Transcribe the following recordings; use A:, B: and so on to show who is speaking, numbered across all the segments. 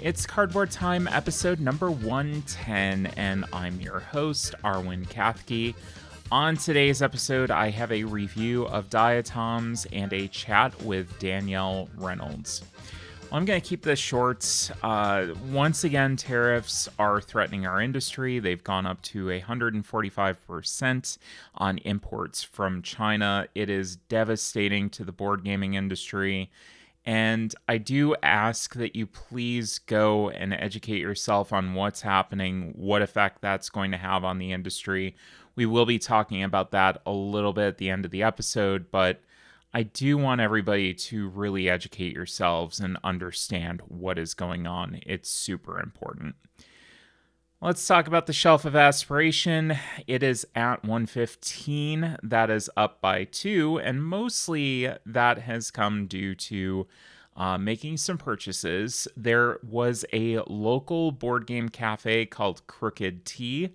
A: It's Cardboard Time, episode number 110, and I'm your host, Arwen Kathke. On today's episode, I have a review of Diatoms and a chat with Danielle Reynolds. I'm going to keep this short. Once again, tariffs are threatening our industry. They've gone up to 145% on imports from China. It is devastating to the board gaming industry. And I do ask that you please go and educate yourself on what's happening, what effect that's going to have on the industry. We will be talking about that a little bit at the end of the episode, but I do want everybody to really educate yourselves and understand what is going on. It's super important. Let's talk about the Shelf of Aspiration. It is at 115. That is up by 2, and mostly that has come due to making some purchases. There was a local board game cafe called Crooked Tea,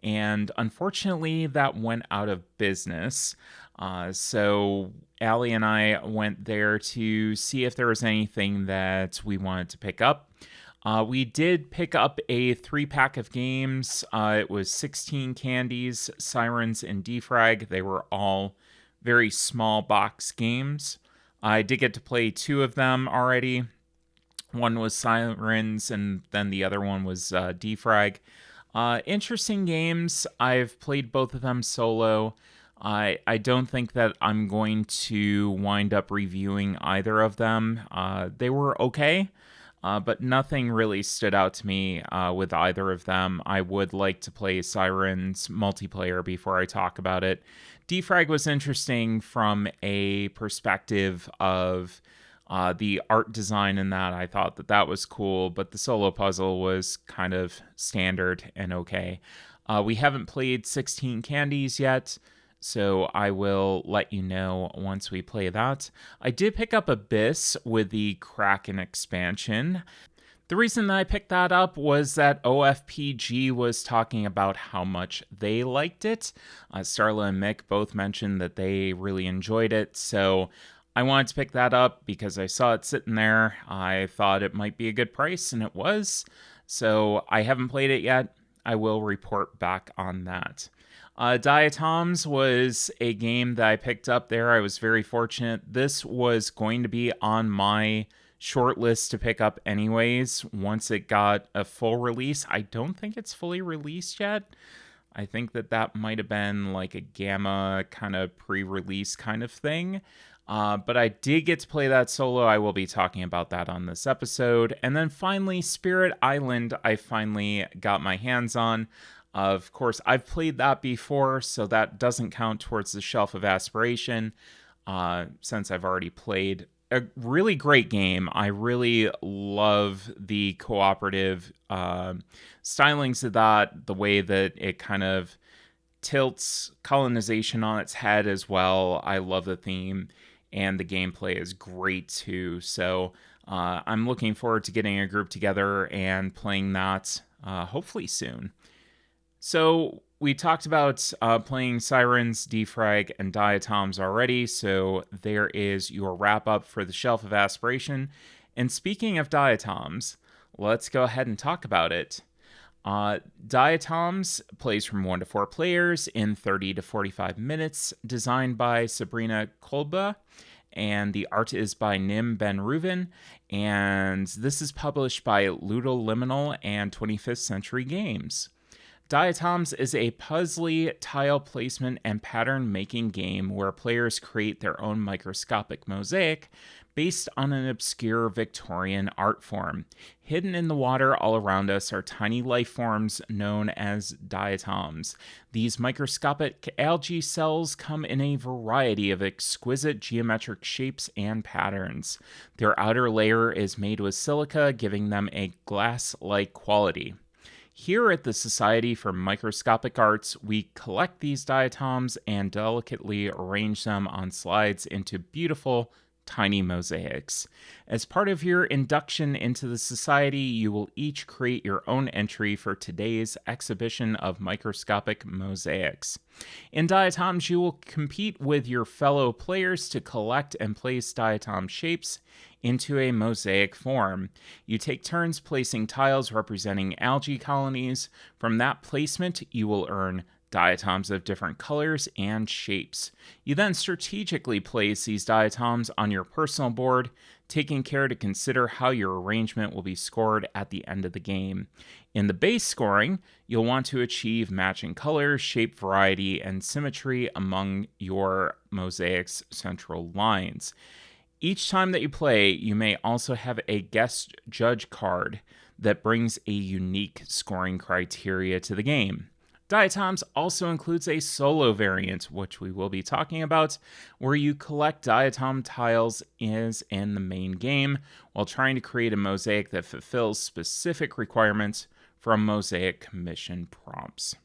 A: and unfortunately that went out of business. So Allie and I went there to see if there was anything that we wanted to pick up. We did pick up a 3-pack of games. It was 16 candies, Sirens, and Defrag. They were all very small box games. I did get to play 2 of them already. One was Sirens, and then the other one was Defrag. Interesting games. I've played both of them solo. I don't think that I'm going to wind up reviewing either of them. They were okay. But nothing really stood out to me with either of them. I would like to play Sirens multiplayer before I talk about it. Defrag was interesting from a perspective of the art design in that. I thought that was cool, but the solo puzzle was kind of standard and okay. We haven't played 16 Candies yet, so I will let you know once we play that. I did pick up Abyss with the Kraken expansion. The reason that I picked that up was that OFPG was talking about how much they liked it. Starla and Mick both mentioned that they really enjoyed it, so I wanted to pick that up because I saw it sitting there. I thought it might be a good price, and it was. So I haven't played it yet. I will report back on that. Diatoms was a game that I picked up there. I was very fortunate. This was going to be on my short list to pick up anyways once it got a full release. I don't think it's fully released yet. I think that might have been like a gamma kind of pre-release kind of thing. But I did get to play that solo. I will be talking about that on this episode. And then finally, Spirit Island, I finally got my hands on. Of course, I've played that before, so that doesn't count towards the Shelf of Aspiration, since I've already played. A really great game. I really love the cooperative stylings of that, the way that it kind of tilts colonization on its head as well. I love the theme, and the gameplay is great too. So I'm looking forward to getting a group together and playing that hopefully soon. So we talked about playing Sirens, Defrag, and Diatoms already, so there is your wrap-up for the Shelf of Aspiration. And speaking of Diatoms, let's go ahead and talk about it. Diatoms plays from 1 to 4 players in 30 to 45 minutes, designed by Sabrina Kolba, and the art is by Nim Ben Reuven, and this is published by Ludoliminal and 25th Century Games. Diatoms is a puzzly tile placement and pattern making game where players create their own microscopic mosaic based on an obscure Victorian art form. Hidden in the water all around us are tiny life forms known as diatoms. These microscopic algae cells come in a variety of exquisite geometric shapes and patterns. Their outer layer is made with silica, giving them a glass-like quality. Here at the Society for Microscopic Arts, we collect these diatoms and delicately arrange them on slides into beautiful tiny mosaics. As part of your induction into the society, you will each create your own entry for today's exhibition of microscopic mosaics. In Diatoms, you will compete with your fellow players to collect and place diatom shapes into a mosaic form. You take turns placing tiles representing algae colonies. From that placement, you will earn diatoms of different colors and shapes. You then strategically place these diatoms on your personal board, taking care to consider how your arrangement will be scored at the end of the game. In the base scoring, you'll want to achieve matching colors, shape variety, and symmetry among your mosaic's central lines. Each time that you play, you may also have a guest judge card that brings a unique scoring criteria to the game. Diatoms also includes a solo variant, which we will be talking about, where you collect diatom tiles as in the main game while trying to create a mosaic that fulfills specific requirements from mosaic commission prompts.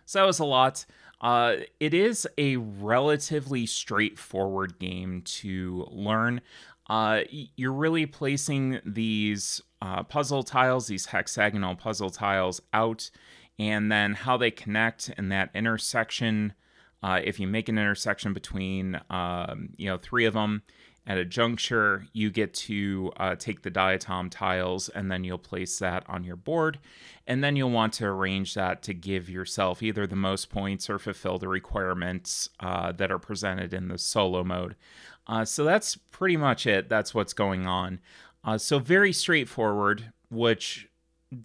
A: So that was a lot. It is a relatively straightforward game to learn. You're really placing these puzzle tiles, these hexagonal puzzle tiles out, and then how they connect in that intersection. If you make an intersection between, three of them at a juncture, you get to take the diatom tiles, and then you'll place that on your board, and then you'll want to arrange that to give yourself either the most points or fulfill the requirements that are presented in the solo mode. So that's pretty much it. That's what's going on. So very straightforward, which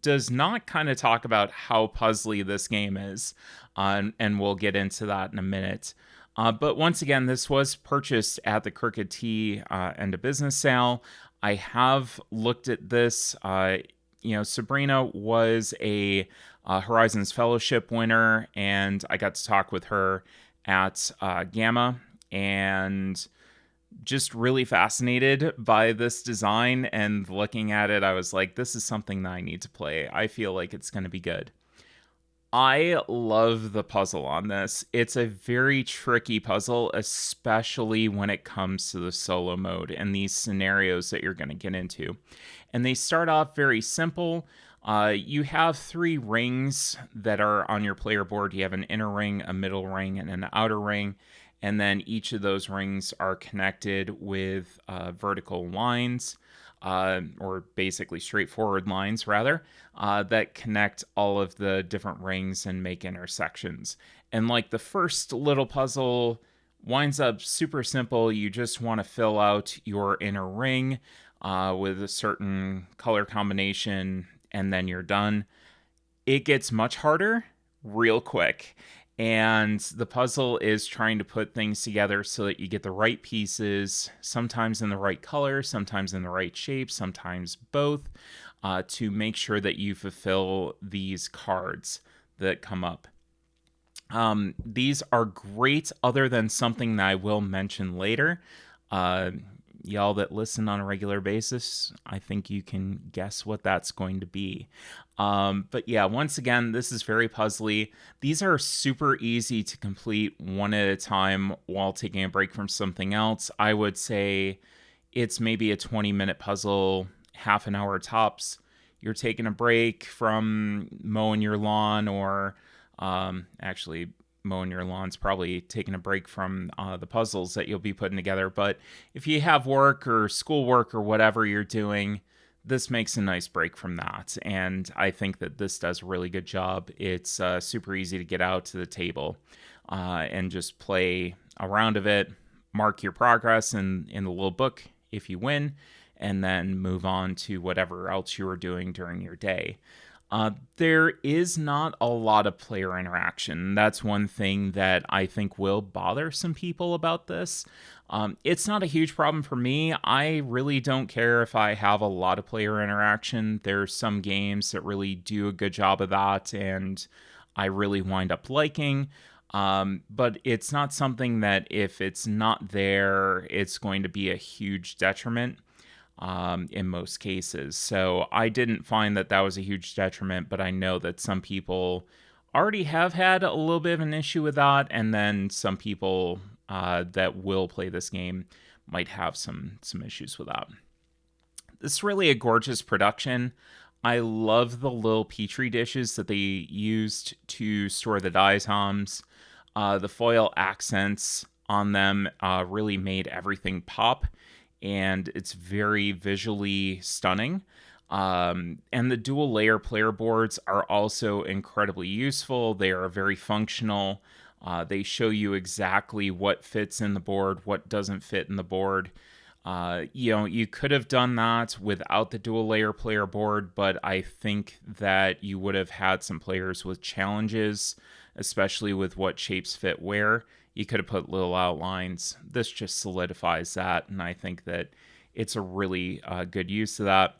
A: does not kind of talk about how puzzly this game is, and we'll get into that in a minute. But once again, this was purchased at the Crooked T end of business sale. I have looked at this. Sabrina was a Horizons Fellowship winner, and I got to talk with her at Gamma, and just really fascinated by this design, and looking at it, I was like, this is something that I need to play. I feel like it's going to be good. I love the puzzle on this. It's a very tricky puzzle, especially when it comes to the solo mode and these scenarios that you're going to get into. And they start off very simple. You have 3 rings that are on your player board. You have an inner ring, a middle ring, and an outer ring. And then each of those rings are connected with vertical lines, or basically straightforward lines, rather, that connect all of the different rings and make intersections. And like the first little puzzle winds up super simple. You just want to fill out your inner ring with a certain color combination, and then you're done. It gets much harder real quick. And the puzzle is trying to put things together so that you get the right pieces, sometimes in the right color, sometimes in the right shape, sometimes both, to make sure that you fulfill these cards that come up. These are great, other than something that I will mention later. Y'all that listen on a regular basis, I think you can guess what that's going to be. But yeah, once again, this is very puzzly. These are super easy to complete one at a time while taking a break from something else. I would say it's maybe a 20-minute puzzle, half an hour tops. You're taking a break from mowing your lawn, or actually mowing your lawn's probably taking a break from the puzzles that you'll be putting together. But if you have work or schoolwork or whatever you're doing, this makes a nice break from that. And I think that this does a really good job. It's super easy to get out to the table and just play a round of it, mark your progress in the little book if you win, and then move on to whatever else you were doing during your day. There is not a lot of player interaction. That's one thing that I think will bother some people about this. It's not a huge problem for me. I really don't care if I have a lot of player interaction. There's some games that really do a good job of that, and I really wind up liking. But it's not something that if it's not there, it's going to be a huge detriment. In most cases. So I didn't find that was a huge detriment, but I know that some people already have had a little bit of an issue with that, and then some people that will play this game might have some issues with that. This is really a gorgeous production. I love the little petri dishes that they used to store the diatoms. The foil accents on them really made everything pop, and it's very visually stunning. And the dual layer player boards are also incredibly useful. They are very functional. They show you exactly what fits in the board, what doesn't fit in the board. You could have done that without the dual layer player board, but I think that you would have had some players with challenges, especially with what shapes fit where. You could have put little outlines. This just solidifies that, and I think that it's a really good use of that.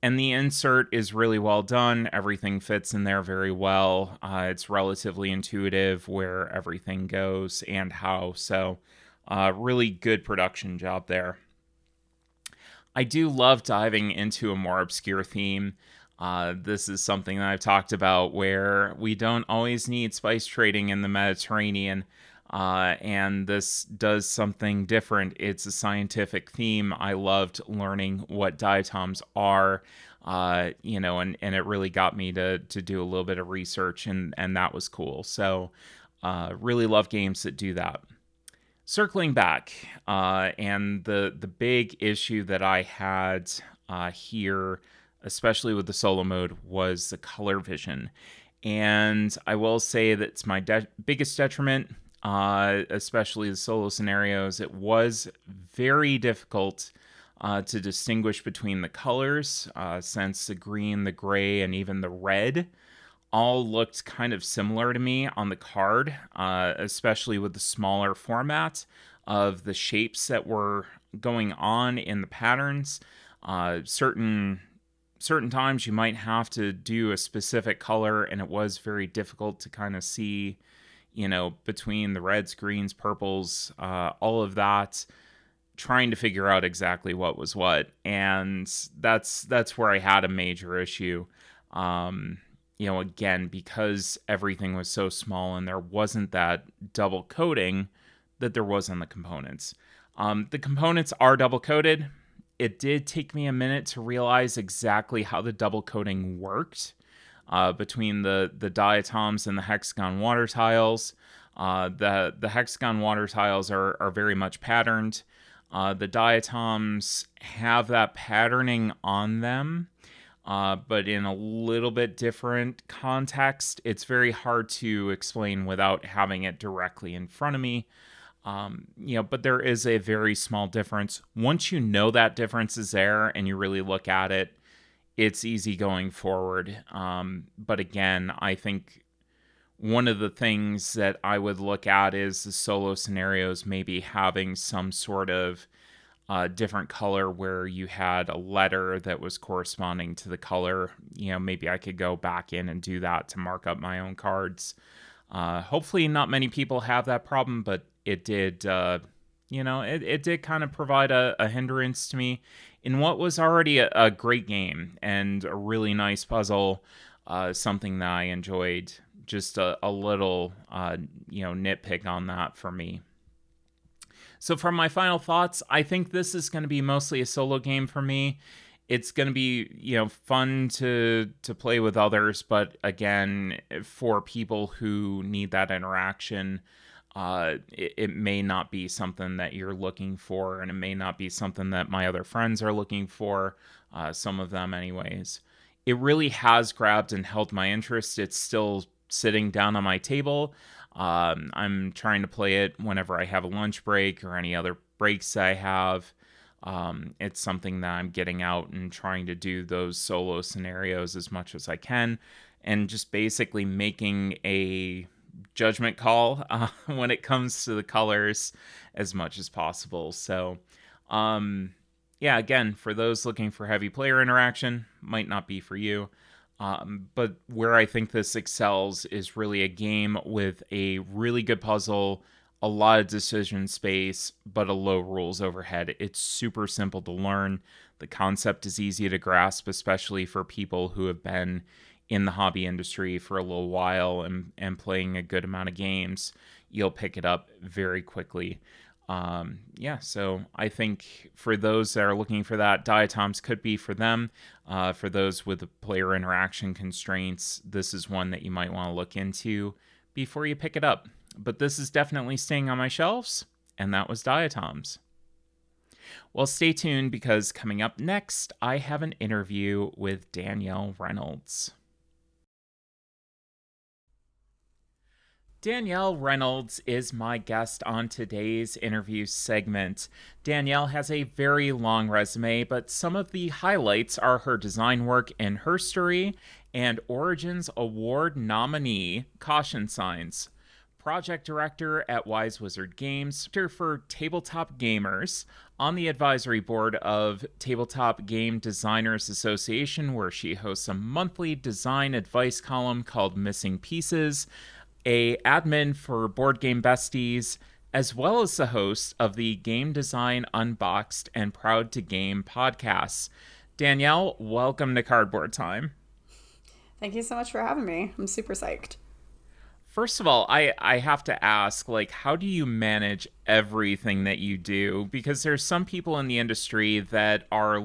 A: And the insert is really well done. Everything fits in there very well. It's relatively intuitive where everything goes and how. So, really good production job there. I do love diving into a more obscure theme. This is something that I've talked about where we don't always need spice trading in the Mediterranean. And this does something different. It's a scientific theme. I loved learning what diatoms are, and it really got me to do a little bit of research, and that was cool. So, really love games that do that. Circling back, and the big issue that I had here, especially with the solo mode, was the color vision. And I will say that it's my biggest detriment, especially the solo scenarios. It was very difficult to distinguish between the colors, since the green, the gray, and even the red all looked kind of similar to me on the card, especially with the smaller format of the shapes that were going on in the patterns. Certain times you might have to do a specific color, and it was very difficult to kind of see, between the reds, greens, purples, all of that, trying to figure out exactly what was what. And that's where I had a major issue. Again, because everything was so small and there wasn't that double coating that there was on the components. The components are double coated. It did take me a minute to realize exactly how the double coating worked between the diatoms and the hexagon water tiles. The hexagon water tiles are very much patterned. The diatoms have that patterning on them, but in a little bit different context. It's very hard to explain without having it directly in front of me. But there is a very small difference. Once you know that difference is there and you really look at it, it's easy going forward. But again, I think one of the things that I would look at is the solo scenarios maybe having some sort of different color where you had a letter that was corresponding to the color. Maybe I could go back in and do that to mark up my own cards. Hopefully not many people have that problem, but it did, it did kind of provide a hindrance to me in what was already a great game and a really nice puzzle, something that I enjoyed. Just a little, nitpick on that for me. So for my final thoughts, I think this is going to be mostly a solo game for me. It's going to be, fun to play with others, but again, for people who need that interaction, it may not be something that you're looking for, and it may not be something that my other friends are looking for, some of them anyways. It really has grabbed and held my interest. It's still sitting down on my table. I'm trying to play it whenever I have a lunch break or any other breaks I have. It's something that I'm getting out and trying to do those solo scenarios as much as I can, and just basically making a judgment call when it comes to the colors as much as possible. So, again, for those looking for heavy player interaction, might not be for you. But where I think this excels is really a game with a really good puzzle, a lot of decision space, but a low rules overhead. It's super simple to learn. The concept is easy to grasp, especially for people who have been in the hobby industry for a little while and playing a good amount of games. you'll pick it up very quickly. So I think for those that are looking for that, Diatoms could be for them. For those with the player interaction constraints, this is one that you might want to look into before you pick it up. But this is definitely staying on my shelves, and that was Diatoms. Well, stay tuned, because coming up next, I have an interview with Danielle Reynolds. Danielle Reynolds is my guest on today's interview segment. Danielle has a very long resume, but some of the highlights are her design work in Herstory and Origins Award nominee Caution Signs, project director at Wise Wizard Games, for tabletop gamers, on the advisory board of Tabletop Game Designers Association, where she hosts a monthly design advice column called Missing Pieces, a admin for Board Game Besties, as well as the host of the Game Design Unboxed and Proud to Game podcasts. Danielle, welcome to Cardboard Time.
B: Thank you so much for having me. I'm super psyched.
A: First of all, I have to ask, how do you manage everything that you do? Because there's some people in the industry that are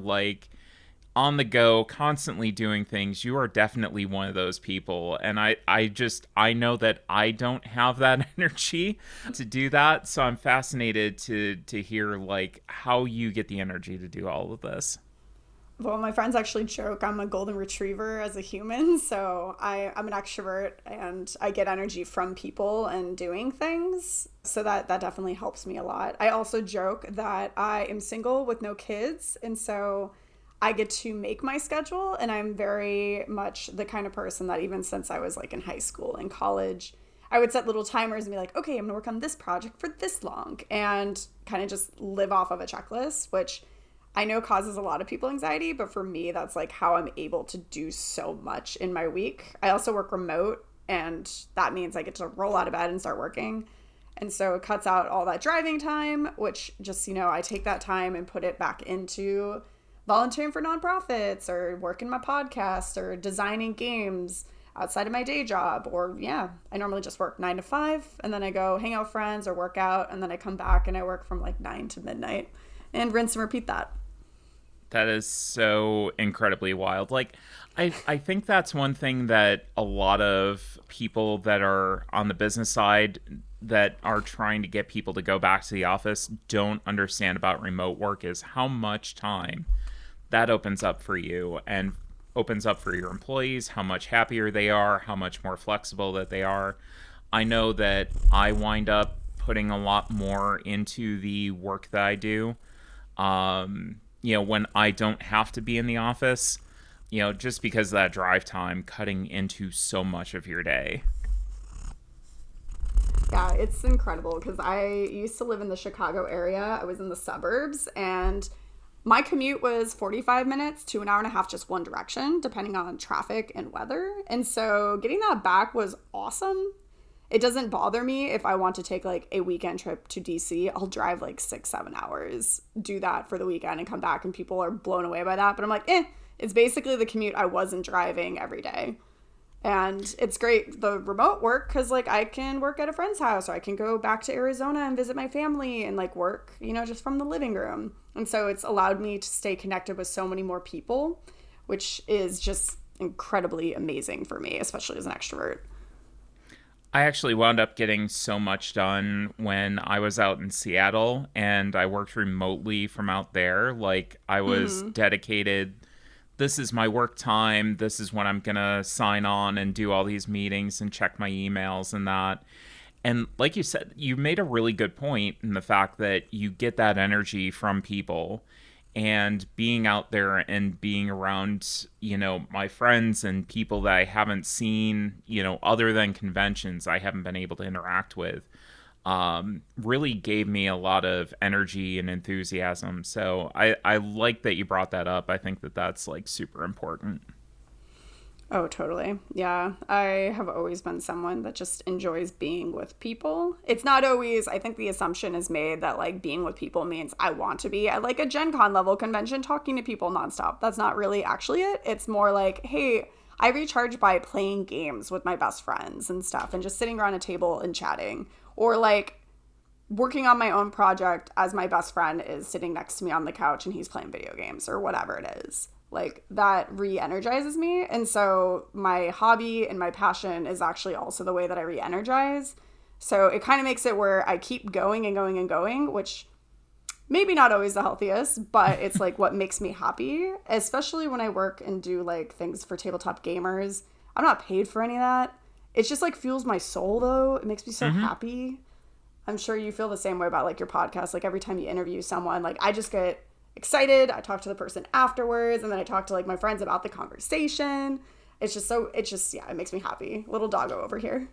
A: on the go, constantly doing things. You are definitely one of those people. And I know that I don't have that energy to do that. So I'm fascinated to hear how you get the energy to do all of this.
B: Well, my friends actually joke I'm a golden retriever as a human, so I'm an extrovert and I get energy from people and doing things. So that definitely helps me a lot. I also joke that I am single with no kids, and so I get to make my schedule, and I'm very much the kind of person that even since I was in high school and college, I would set little timers and be like, okay, I'm gonna work on this project for this long, and kind of just live off of a checklist, which I know causes a lot of people anxiety, but for me, that's how I'm able to do so much in my week. I also work remote, and that means I get to roll out of bed and start working. And so it cuts out all that driving time, which just, I take that time and put it back into volunteering for nonprofits or working my podcast or designing games outside of my day job. Or I normally just work 9 to 5, and then I go hang out with friends or work out, and then I come back and I work from 9 to midnight and rinse and repeat that.
A: That is so incredibly wild. I think that's one thing that a lot of people that are on the business side that are trying to get people to go back to the office don't understand about remote work, is how much time that opens up for you and opens up for your employees, how much happier they are, how much more flexible that they are. I know that I wind up putting a lot more into the work that I do. When I don't have to be in the office, just because of that drive time cutting into so much of your day.
B: Yeah, it's incredible, because I used to live in the Chicago area. I was in the suburbs, and my commute was 45 minutes to an hour and a half, just one direction, depending on traffic and weather. And so getting that back was awesome. It doesn't bother me if I want to take a weekend trip to DC. I'll drive 6-7 hours, do that for the weekend, and come back, and people are blown away by that. But I'm it's basically the commute I wasn't driving every day. And it's great, the remote work, because I can work at a friend's house, or I can go back to Arizona and visit my family and work, just from the living room. And so it's allowed me to stay connected with so many more people, which is just incredibly amazing for me, especially as an extrovert.
A: I actually wound up getting so much done when I was out in Seattle, and I worked remotely from out there. I was dedicated. This is my work time. This is when I'm going to sign on and do all these meetings and check my emails and that. And like you said, you made a really good point in the fact that you get that energy from people, and being out there and being around, my friends and people that I haven't seen, other than conventions I haven't been able to interact with, really gave me a lot of energy and enthusiasm. So I like that you brought that up. I think that that's super important.
B: Oh, totally. Yeah. I have always been someone that just enjoys being with people. It's not always, I think the assumption is made that being with people means I want to be at a Gen Con level convention talking to people nonstop. That's not really actually it. It's more hey, I recharge by playing games with my best friends and stuff, and just sitting around a table and chatting. Or like working on my own project as my best friend is sitting next to me on the couch and he's playing video games or whatever it is. Like that re-energizes me. And so my hobby and my passion is actually also the way that I re-energize. So it kind of makes it where I keep going and going and going, which maybe not always the healthiest, but it's like what makes me happy, especially when I work and do like things for tabletop gamers. I'm not paid for any of that. It just like fuels my soul though. It makes me so happy. I'm sure you feel the same way about like your podcast. Like every time you interview someone, like I just get excited. I talk to the person afterwards, and then I talk to like my friends about the conversation. Yeah, it makes me happy. Little doggo over here.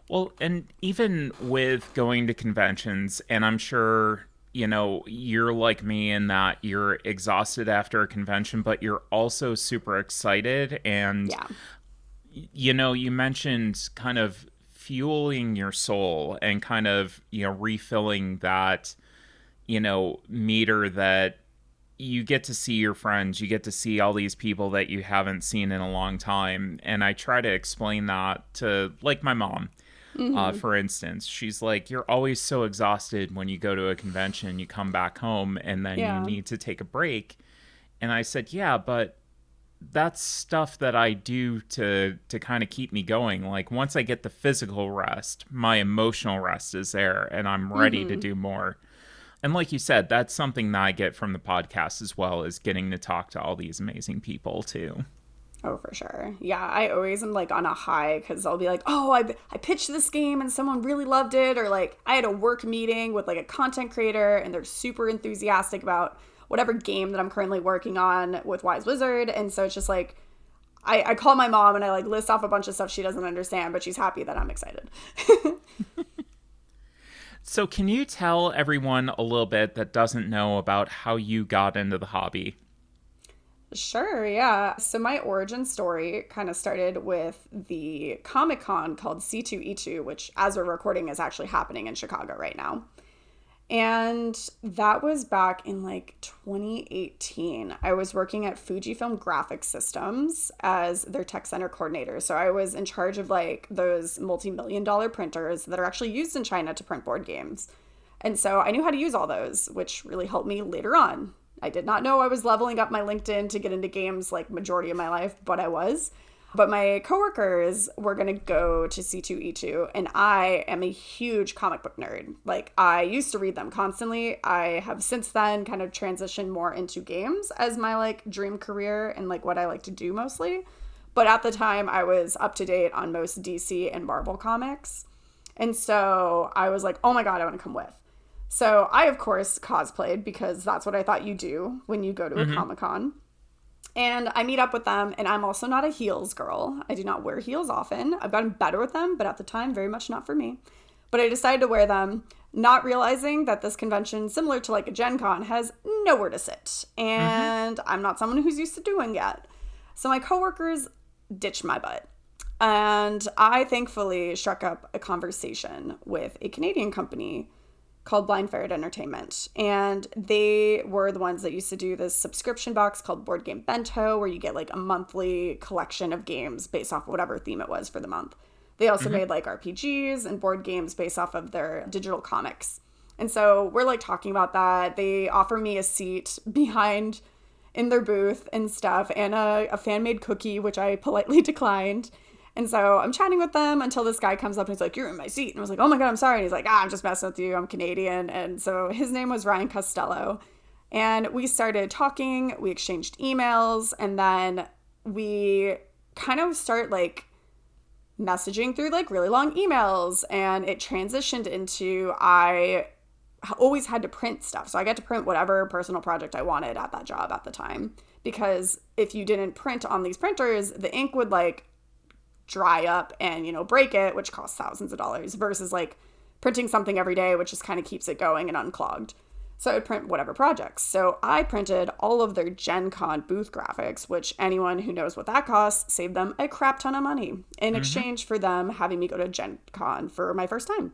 A: Well, and even with going to conventions, and I'm sure, you know, you're like me in that you're exhausted after a convention, but you're also super excited. And,
B: Yeah.
A: you know, you mentioned kind of fueling your soul and kind of, you know, refilling that, you know, meter that you get to see your friends, you get to see all these people that you haven't seen in a long time. And I try to explain that to like my mom. For instance, she's like, you're always so exhausted when you go to a convention, you come back home and then you need to take a break. And I said, yeah, but that's stuff that I do to kind of keep me going. Like once I get the physical rest, my emotional rest is there and I'm ready to do more. And like you said, that's something that I get from the podcast as well, is getting to talk to all these amazing people too.
B: Oh, for sure. Yeah, I always am like on a high because I'll be like, oh, I pitched this game and someone really loved it. Or like I had a work meeting with like a content creator and they're super enthusiastic about whatever game that I'm currently working on with Wise Wizard. And so it's just like, I call my mom and I like list off a bunch of stuff she doesn't understand, but she's happy that I'm excited.
A: So can you tell everyone a little bit that doesn't know about how you got into the hobby?
B: Sure, yeah. So my origin story kind of started with the Comic-Con called C2E2, which as we're recording is actually happening in Chicago right now. And that was back in like 2018. I was working at Fujifilm Graphic Systems as their tech center coordinator. So I was in charge of like those multi-million-dollar printers that are actually used in China to print board games. And so I knew how to use all those, which really helped me later on. I did not know I was leveling up my LinkedIn to get into games like majority of my life, but I was. But my coworkers were going to go to C2E2, and I am a huge comic book nerd. Like, I used to read them constantly. I have since then kind of transitioned more into games as my, like, dream career and, like, what I like to do mostly. But at the time, I was up to date on most DC and Marvel comics. And so I was like, oh my God, I want to come with. So I, of course, cosplayed because that's what I thought you do when you go to a Comic-Con. And I meet up with them, and I'm also not a heels girl. I do not wear heels often. I've gotten better with them, but at the time, very much not for me. But I decided to wear them, not realizing that this convention, similar to like a Gen Con, has nowhere to sit. And I'm not someone who's used to doing that. So my coworkers ditched my butt. And I thankfully struck up a conversation with a Canadian company called Blind Ferret Entertainment. And they were the ones that used to do this subscription box called Board Game Bento, where you get like a monthly collection of games based off of whatever theme it was for the month. They also made like RPGs and board games based off of their digital comics. And so we're like talking about that. They offer me a seat behind in their booth and stuff, and a fan-made cookie, which I politely declined. And so I'm chatting with them until this guy comes up and he's like, you're in my seat. And I was like, oh my God, I'm sorry. And he's like, I'm just messing with you. I'm Canadian. And so his name was Ryan Costello. And we started talking. We exchanged emails. And then we kind of start like messaging through like really long emails. And it transitioned into I always had to print stuff. So I got to print whatever personal project I wanted at that job at the time. Because if you didn't print on these printers, the ink would like dry up and, you know, break it, which costs thousands of dollars, versus like printing something every day, which just kind of keeps it going and unclogged. So I would print whatever projects. So I printed all of their Gen Con booth graphics, which anyone who knows what that costs saved them a crap ton of money in exchange for them having me go to Gen Con for my first time.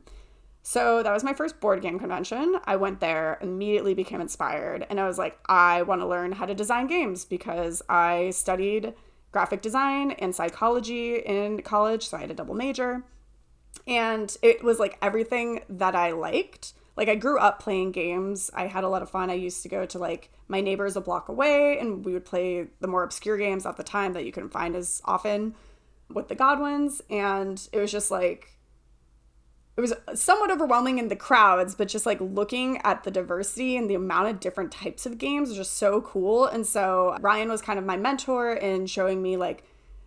B: So that was my first board game convention. I went there, immediately became inspired, and I was like, I want to learn how to design games because I studied graphic design and psychology in college, so I had a double major. And it was like everything that I liked. Like I grew up playing games. I had a lot of fun. I used to go to like my neighbors a block away and we would play the more obscure games at the time that you couldn't find as often with the Godwins. And it was just like, it was somewhat overwhelming in the crowds, but just like looking at the diversity and the amount of different types of games was just so cool. And so Ryan was kind of my mentor in showing me like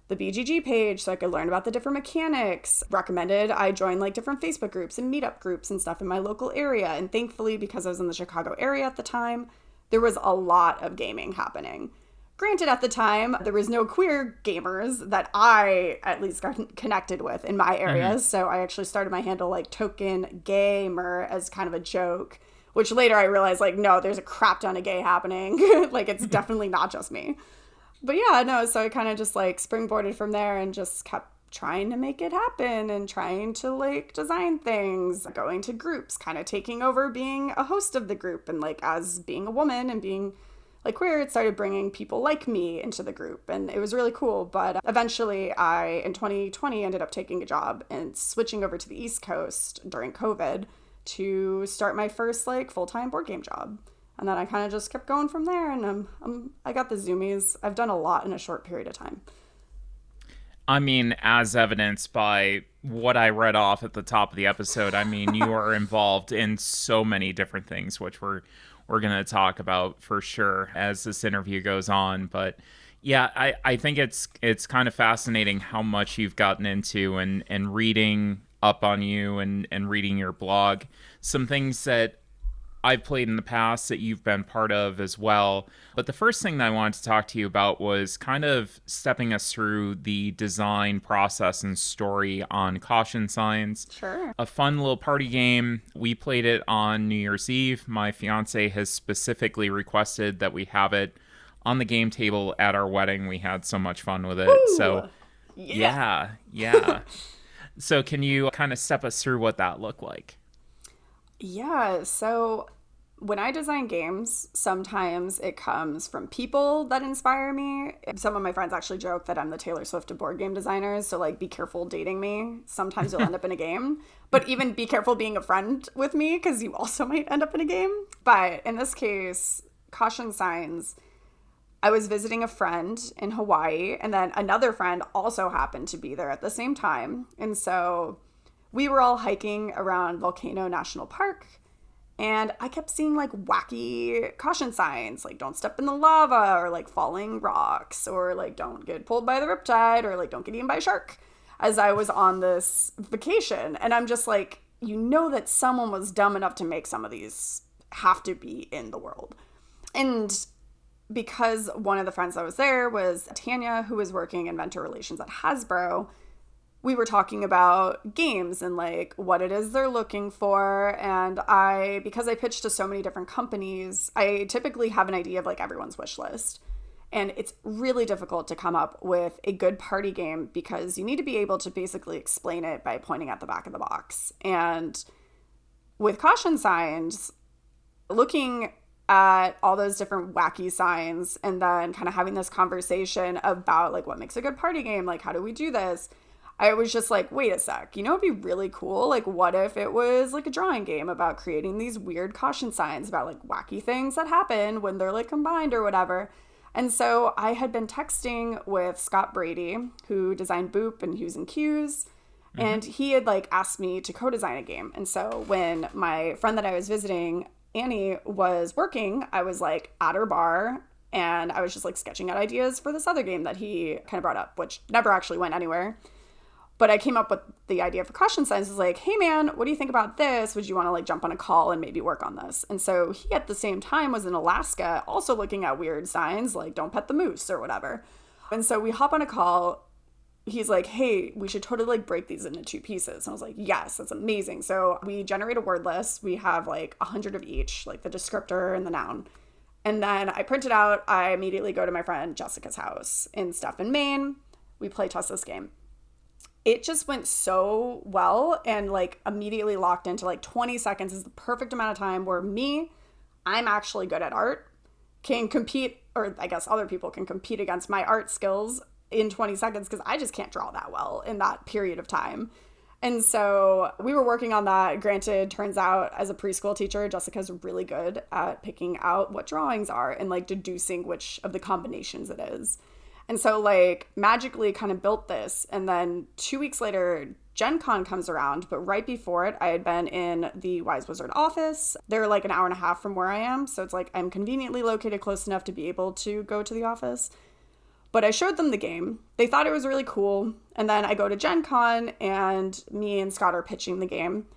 B: the BGG page so I could learn about the different mechanics. Recommended I join like different Facebook groups and meetup groups and stuff in my local area. And thankfully, because I was in the Chicago area at the time, there was a lot of gaming happening. Granted, at the time, there was no queer gamers that I at least got connected with in my area. So I actually started my handle like Token Gamer as kind of a joke, which later I realized like, no, there's a crap ton of gay happening. Like it's definitely not just me. But yeah, no, so I kind of just like springboarded from there and just kept trying to make it happen and trying to like design things, going to groups, kind of taking over being a host of the group. And like as being a woman and being like queer, it started bringing people like me into the group and it was really cool. But eventually I, in 2020, ended up taking a job and switching over to the East Coast during COVID to start my first like full-time board game job. And then I kind of just kept going from there, and I got the zoomies. I've done a lot in a short period of time.
A: I mean, as evidenced by what I read off at the top of the episode, I mean, you are involved in so many different things, which we're going to talk about for sure as this interview goes on. But yeah, I think it's kind of fascinating how much you've gotten into and reading up on you and reading your blog. Some things that I've played in the past that you've been part of as well. But the first thing that I wanted to talk to you about was kind of stepping us through the design process and story on Caution Signs.
B: Sure.
A: A fun little party game. We played it on New Year's Eve. My fiance has specifically requested that we have it on the game table at our wedding. We had so much fun with it.
B: Woo!
A: So yeah. So can you kind of step us through what that looked like?
B: Yeah, so when I design games, sometimes it comes from people that inspire me. Some of my friends actually joke that I'm the Taylor Swift of board game designers, so like be careful dating me. Sometimes you'll end up in a game, but even be careful being a friend with me because you also might end up in a game. But in this case, Caution Signs, I was visiting a friend in Hawaii, and then another friend also happened to be there at the same time. And so we were all hiking around Volcano National Park, and I kept seeing like wacky caution signs, like don't step in the lava, or like falling rocks, or like don't get pulled by the riptide, or like don't get eaten by a shark, as I was on this vacation. And I'm just like, you know that someone was dumb enough to make some of these have to be in the world. And because one of the friends that was there was Tanya, who was working in vendor relations at Hasbro, we were talking about games and like what it is they're looking for. And because I pitched to so many different companies, I typically have an idea of like everyone's wish list. And it's really difficult to come up with a good party game because you need to be able to basically explain it by pointing at the back of the box. And with Caution Signs, looking at all those different wacky signs and then kind of having this conversation about like what makes a good party game, like how do we do this? I was just like, wait a sec, you know, it'd be really cool. Like, what if it was like a drawing game about creating these weird caution signs about like wacky things that happen when they're like combined or whatever. And so I had been texting with Scott Brady, who designed Boop and Hues and Cues. And he had like asked me to co-design a game. And so when my friend that I was visiting, Annie, was working, I was like at her bar and I was just like sketching out ideas for this other game that he kind of brought up, which never actually went anywhere. But I came up with the idea for Caution Signs. I was like, hey man, what do you think about this? Would you want to like jump on a call and maybe work on this? And so he at the same time was in Alaska also looking at weird signs like don't pet the moose or whatever. And so we hop on a call. He's like, hey, we should totally like break these into 2 pieces. And I was like, yes, that's amazing. So we generate a word list. We have like 100 of each, like the descriptor and the noun. And then I print it out. I immediately go to my friend Jessica's house in Stephen, Maine. We play test this game. It just went so well and like immediately locked into like 20 seconds is the perfect amount of time where I'm actually good at art, can compete, or I guess other people can compete against my art skills in 20 seconds because I just can't draw that well in that period of time. And so we were working on that. Granted, turns out as a preschool teacher, Jessica's really good at picking out what drawings are and like deducing which of the combinations it is. And so like magically kind of built this. And then 2 weeks later, Gen Con comes around. But right before it, I had been in the Wise Wizard office. They're like an hour and a half from where I am. So it's like I'm conveniently located close enough to be able to go to the office. But I showed them the game. They thought it was really cool. And then I go to Gen Con and me and Scott are pitching the game.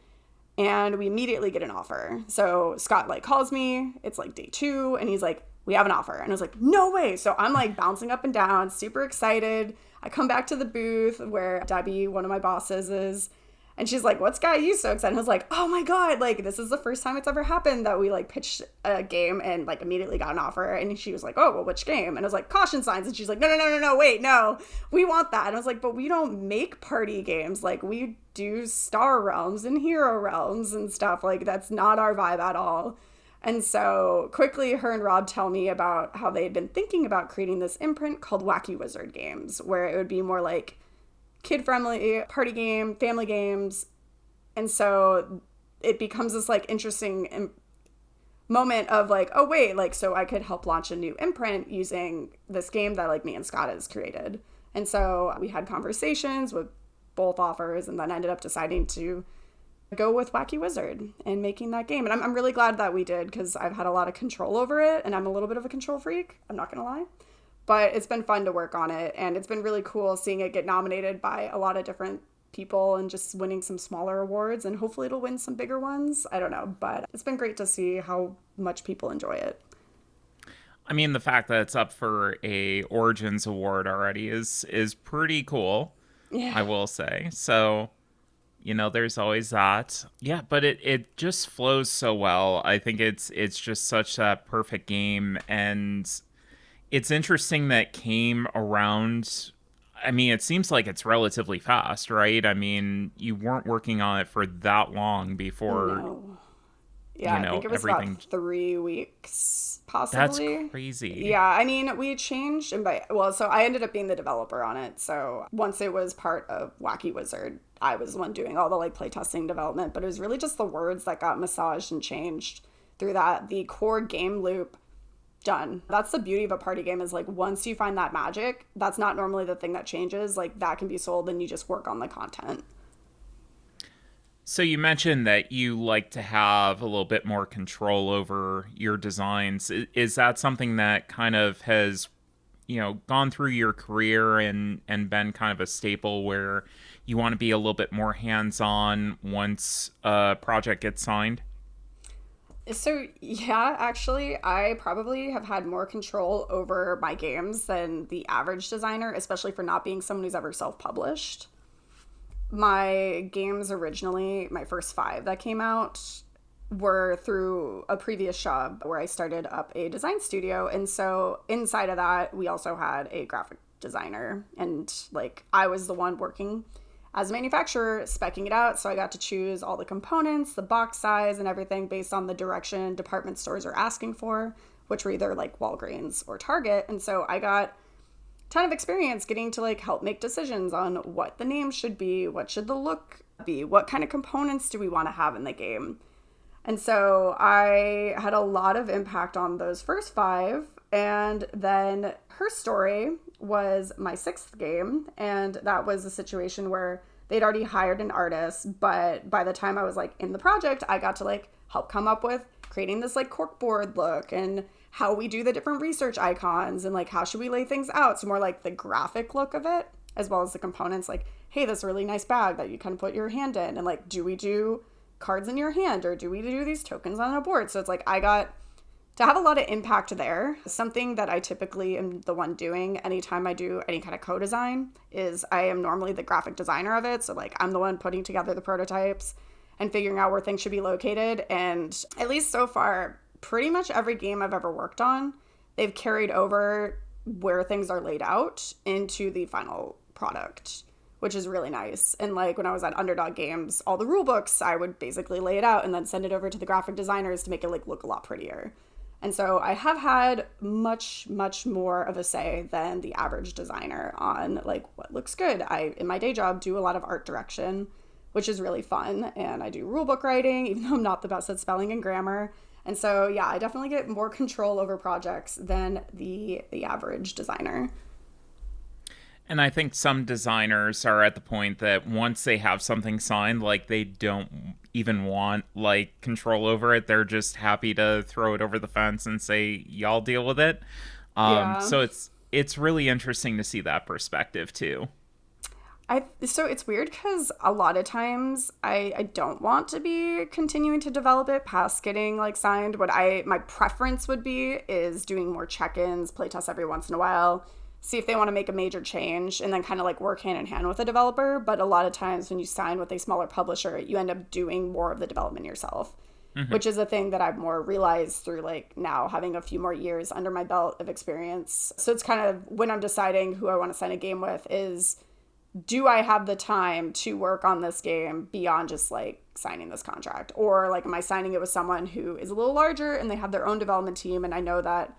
B: And we immediately get an offer. So Scott like calls me. It's like day 2. And he's like, we have an offer. And I was like, no way. So I'm like bouncing up and down, super excited. I come back to the booth where Debbie, one of my bosses, is. And she's like, what's got you so excited? And I was like, oh my God, like this is the first time it's ever happened that we like pitched a game and like immediately got an offer. And she was like, oh, well, which game? And I was like, Caution Signs. And she's like, no, wait, no, we want that. And I was like, but we don't make party games. Like we do Star Realms and Hero Realms and stuff. Like that's not our vibe at all. And so quickly her and Rob tell me about how they had been thinking about creating this imprint called Wacky Wizard Games, where it would be more like kid-friendly party game, family games. And so it becomes this like interesting moment of like, oh wait, like so I could help launch a new imprint using this game that like me and Scott has created. And so we had conversations with both offers and then ended up deciding to go with Wacky Wizard and making that game. And I'm really glad that we did because I've had a lot of control over it and I'm a little bit of a control freak. I'm not gonna lie. But it's been fun to work on it, and it's been really cool seeing it get nominated by a lot of different people and just winning some smaller awards, and hopefully it'll win some bigger ones. I don't know, but it's been great to see how much people enjoy it.
A: I mean, the fact that it's up for a Origins award already is pretty cool.
B: Yeah.
A: I will say. So, there's always that. Yeah, but it just flows so well. I think it's just such a perfect game, and it's interesting that came around. I mean, it seems like it's relatively fast, right? I mean, you weren't working on it for that long before.
B: No. Yeah, I think it was
A: everything.
B: about 3 weeks, possibly.
A: That's crazy.
B: Yeah, I mean, we changed, so I ended up being the developer on it. So once it was part of Wacky Wizard, I was the one doing all the like playtesting development, but it was really just the words that got massaged and changed through that. The core game loop, done. That's the beauty of a party game is like once you find that magic, that's not normally the thing that changes. Like that can be sold and you just work on the content.
A: So you mentioned that you like to have a little bit more control over your designs. Is that something that kind of has, gone through your career and been kind of a staple where you want to be a little bit more hands-on once a project gets signed?
B: So, yeah, actually, I probably have had more control over my games than the average designer, especially for not being someone who's ever self-published. My games originally, my first 5 that came out, were through a previous job where I started up a design studio. And so inside of that, we also had a graphic designer. And like, I was the one working as a manufacturer, speccing it out, so I got to choose all the components, the box size, and everything based on the direction department stores are asking for, which were either like Walgreens or Target. And so I got a ton of experience getting to like help make decisions on what the name should be, what should the look be, what kind of components do we want to have in the game. And so I had a lot of impact on those first 5. And then Her Story was my 6th game. And that was a situation where they'd already hired an artist. But by the time I was like in the project, I got to like help come up with creating this like corkboard look and how we do the different research icons and like how should we lay things out. So more like the graphic look of it, as well as the components like, hey, this really nice bag that you kind of put your hand in. And like, do we do cards in your hand or do we do these tokens on a board? So it's like I got to have a lot of impact there. Something that I typically am the one doing anytime I do any kind of co-design is I am normally the graphic designer of it. So like I'm the one putting together the prototypes and figuring out where things should be located. And at least so far, pretty much every game I've ever worked on, they've carried over where things are laid out into the final product, which is really nice. And like when I was at Underdog Games, all the rule books, I would basically lay it out and then send it over to the graphic designers to make it like look a lot prettier. And so I have had much, much more of a say than the average designer on like what looks good. I, in my day job, do a lot of art direction which is really fun. And I do rulebook writing, even though I'm not the best at spelling and grammar. And so, yeah, I definitely get more control over projects than the average designer.
A: And I think some designers are at the point that once they have something signed, like they don't even want like control over it. They're just happy to throw it over the fence and say, y'all deal with it.
B: Yeah.
A: So it's really interesting to see that perspective too.
B: So it's weird because a lot of times I don't want to be continuing to develop it past getting like signed. My preference would be is doing more check-ins, playtests every once in a while, see if they want to make a major change, and then kind of like work hand in hand with the developer. But a lot of times when you sign with a smaller publisher, you end up doing more of the development yourself, which is a thing that I've more realized through like now having a few more years under my belt of experience. So it's kind of when I'm deciding who I want to sign a game with is, do I have the time to work on this game beyond just like signing this contract? Or like, am I signing it with someone who is a little larger and they have their own development team, and I know that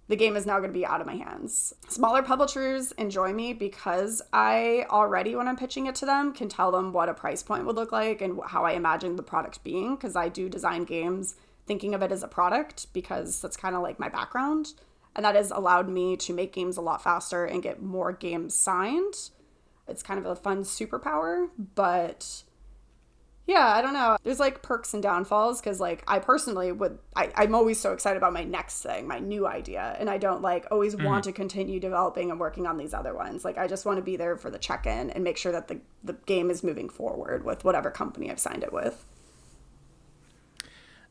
B: the game is now going to be out of my hands? Smaller publishers enjoy me because I already, when I'm pitching it to them, can tell them what a price point would look like and how I imagine the product being, because I do design games thinking of it as a product, because that's kind of like my background. And that has allowed me to make games a lot faster and get more games signed. It's kind of a fun superpower, but yeah, I don't know. There's like perks and downfalls, because like I personally I'm always so excited about my next thing, my new idea. And I don't like always want to continue developing and working on these other ones. Like I just want to be there for the check-in and make sure that the game is moving forward with whatever company I've signed it with.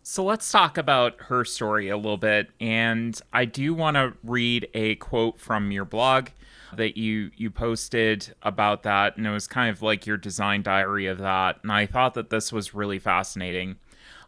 A: So let's talk about her story a little bit. And I do want to read a quote from your blog that you posted about that. And it was kind of like your design diary of that. And I thought that this was really fascinating.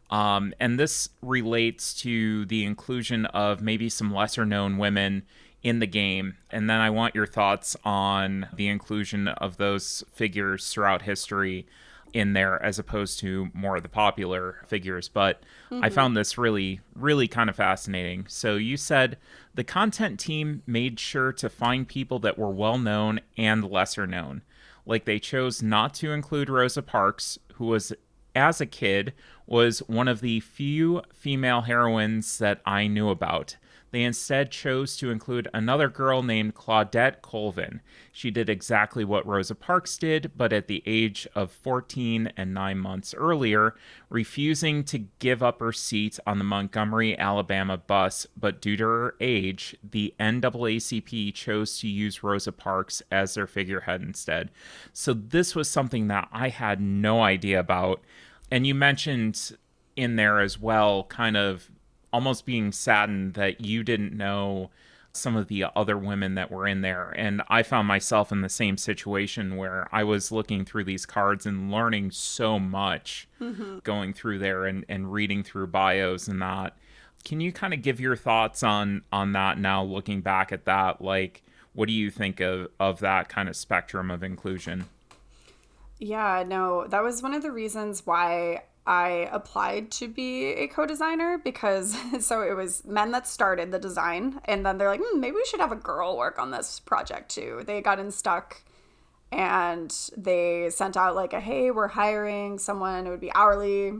A: And this relates to the inclusion of maybe some lesser known women in the game. And then I want your thoughts on the inclusion of those figures throughout history in there as opposed to more of the popular figures. But I found this really, really kind of fascinating. So you said the content team made sure to find people that were well known and lesser known. Like they chose not to include Rosa Parks, who was, as a kid, was one of the few female heroines that I knew about. They instead chose to include another girl named Claudette Colvin. She did exactly what Rosa Parks did, but at the age of 14 and 9 months earlier, refusing to give up her seat on the Montgomery, Alabama bus. But due to her age, the NAACP chose to use Rosa Parks as their figurehead instead. So this was something that I had no idea about. And you mentioned in there as well, kind of almost being saddened that you didn't know some of the other women that were in there. And I found myself in the same situation where I was looking through these cards and learning so much going through there and reading through bios and that. Can you kind of give your thoughts on that now, looking back at that? Like, what do you think of that kind of spectrum of inclusion?
B: Yeah, no, that was one of the reasons why I applied to be a co-designer, because so it was men that started the design, and then they're like, maybe we should have a girl work on this project too. They got stuck, and they sent out like hey, we're hiring someone, it would be hourly,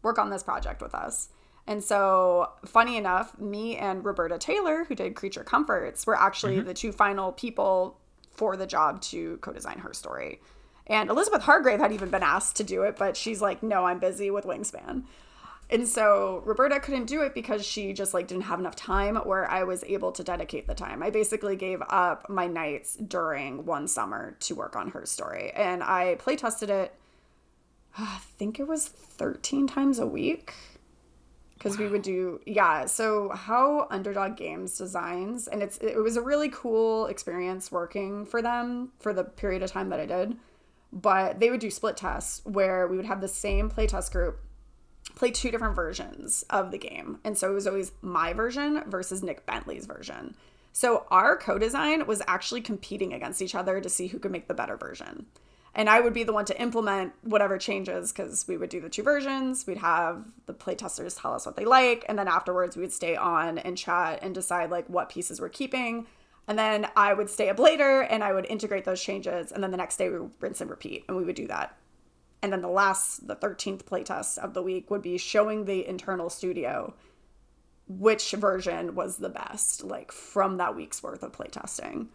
B: work on this project with us. And so, funny enough, me and Roberta Taylor, who did Creature Comforts, were actually the two final people for the job to co-design her story. And Elizabeth Hargrave had even been asked to do it, but she's like, no, I'm busy with Wingspan. And so Roberta couldn't do it because she just like didn't have enough time where I was able to dedicate the time. I basically gave up my nights during one summer to work on her story. And I playtested it, I think it was 13 times a week. Because we would do, so how Underdog Games designs, and it was a really cool experience working for them for the period of time that I did. But they would do split tests where we would have the same playtest group play two different versions of the game. And so it was always my version versus Nick Bentley's version. So our co-design was actually competing against each other to see who could make the better version. And I would be the one to implement whatever changes, because we would do the two versions. We'd have the playtesters tell us what they like. And then afterwards we would stay on and chat and decide like what pieces we're keeping. And then I would stay up later and I would integrate those changes. And then the next day we would rinse and repeat. And we would do that And then the 13th playtest of the week would be showing the internal studio which version was the best, like from that week's worth of playtesting.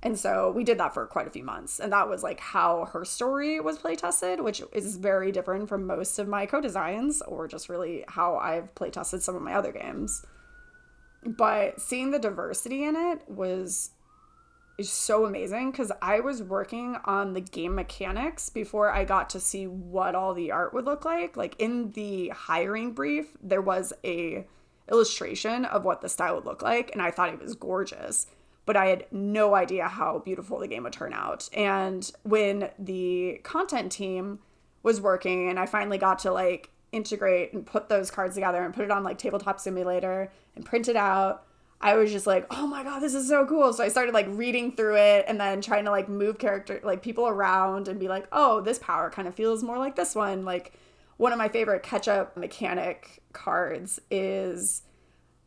B: And so we did that for quite a few months. And that was like how her story was playtested, which is very different from most of my co-designs or just really how I've playtested some of my other games. But seeing the diversity in it is so amazing because I was working on the game mechanics before I got to see what all the art would look like. Like in the hiring brief, there was a illustration of what the style would look like, and I thought it was gorgeous, but I had no idea how beautiful the game would turn out. And when the content team was working and I finally got to like integrate and put those cards together and put it on like Tabletop Simulator and print it out, I was just like, oh my God, this is so cool. So I started like reading through it and then trying to like move people around and be like, oh, this power kind of feels more like this one. Like one of my favorite catch-up mechanic cards is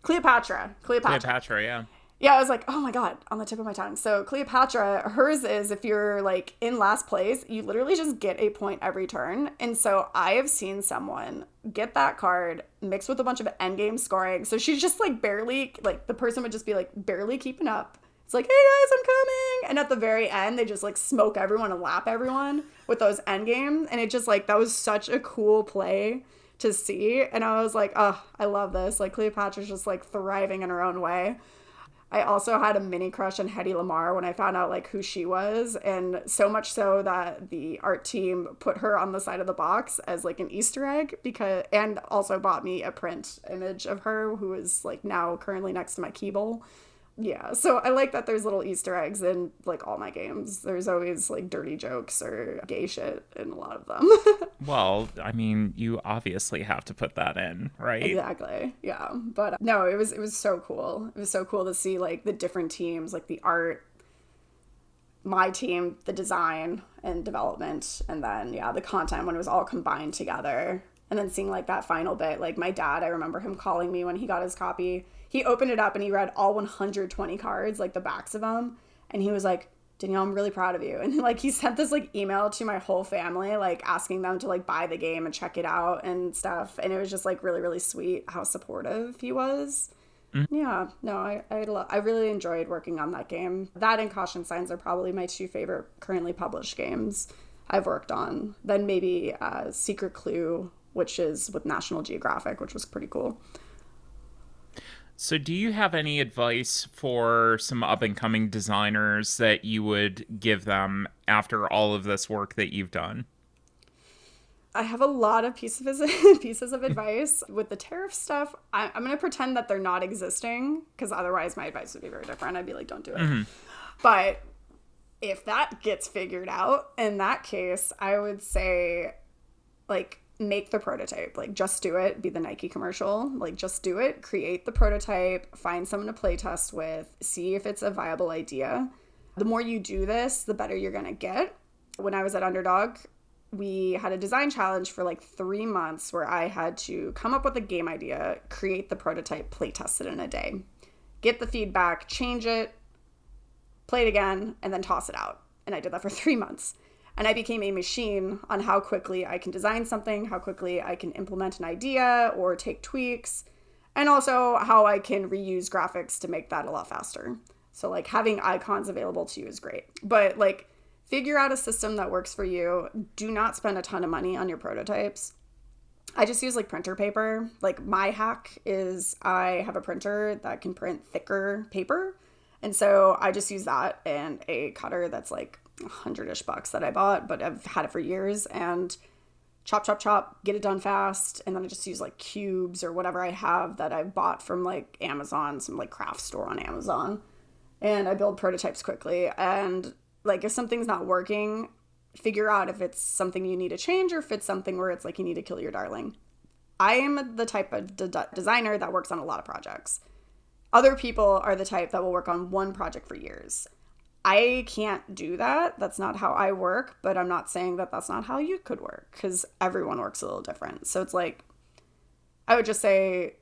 B: Cleopatra.
A: Cleopatra, yeah.
B: Yeah, I was like, oh my God, on the tip of my tongue. So Cleopatra, hers is if you're like in last place, you literally just get a point every turn. And so I have seen someone get that card mixed with a bunch of endgame scoring. So she's just like barely, like the person would just be like barely keeping up. It's like, hey guys, I'm coming. And at the very end, they just like smoke everyone and lap everyone with those endgames. And it just like, that was such a cool play to see. And I was like, oh, I love this. Like Cleopatra's just like thriving in her own way. I also had a mini crush on Hedy Lamarr when I found out like who she was, and so much so that the art team put her on the side of the box as like an Easter egg and also bought me a print image of her who is like now currently next to my keyboard. Yeah, so I like that there's little Easter eggs in like all my games. There's always like dirty jokes or gay shit in a lot of them.
A: Well, I mean, you obviously have to put that in, right?
B: Exactly. Yeah. But no, it was so cool. It was so cool to see like the different teams, like the art, my team, the design and development, and then the content when it was all combined together. And then seeing like that final bit, like my dad, I remember him calling me when he got his copy. He opened it up and he read all 120 cards, like the backs of them. And he was like, Danielle, I'm really proud of you. And like he sent this like email to my whole family, like asking them to like buy the game and check it out and stuff. And it was just like really, really sweet how supportive he was. Mm-hmm. Yeah, no, I really enjoyed working on that game. That and Caution Signs are probably my two favorite currently published games I've worked on. Then maybe Secret Clue, which is with National Geographic, which was pretty cool.
A: So do you have any advice for some up-and-coming designers that you would give them after all of this work that you've done?
B: I have a lot of pieces of advice. With the tariff stuff, I'm going to pretend that they're not existing, because otherwise my advice would be very different. I'd be like, don't do it. Mm-hmm. But if that gets figured out, in that case, I would say, like, make the prototype. Like, just do it. Be the Nike commercial. Like, just do it. Create the prototype. Find someone to play test with. See if it's a viable idea. The more you do this, the better you're going to get. When I was at Underdog, we had a design challenge for like 3 months where I had to come up with a game idea, create the prototype, play test it in a day, get the feedback, change it, play it again, and then toss it out. And I did that for 3 months. And I became a machine on how quickly I can design something, how quickly I can implement an idea or take tweaks, and also how I can reuse graphics to make that a lot faster. So like having icons available to you is great. But like figure out a system that works for you. Do not spend a ton of money on your prototypes. I just use like printer paper. Like my hack is I have a printer that can print thicker paper. And so I just use that and a cutter that's like $100-ish that I bought, but I've had it for years, and chop, get it done fast. And then I just use like cubes or whatever I have that I've bought from like Amazon, some like craft store on Amazon. And I build prototypes quickly. And like if something's not working, figure out if it's something you need to change or if it's something where it's like you need to kill your darling. I am the type of designer that works on a lot of projects. Other people are the type that will work on one project for years. I can't do that. That's not how I work, but I'm not saying that that's not how you could work, because everyone works a little different. So it's like, I would just say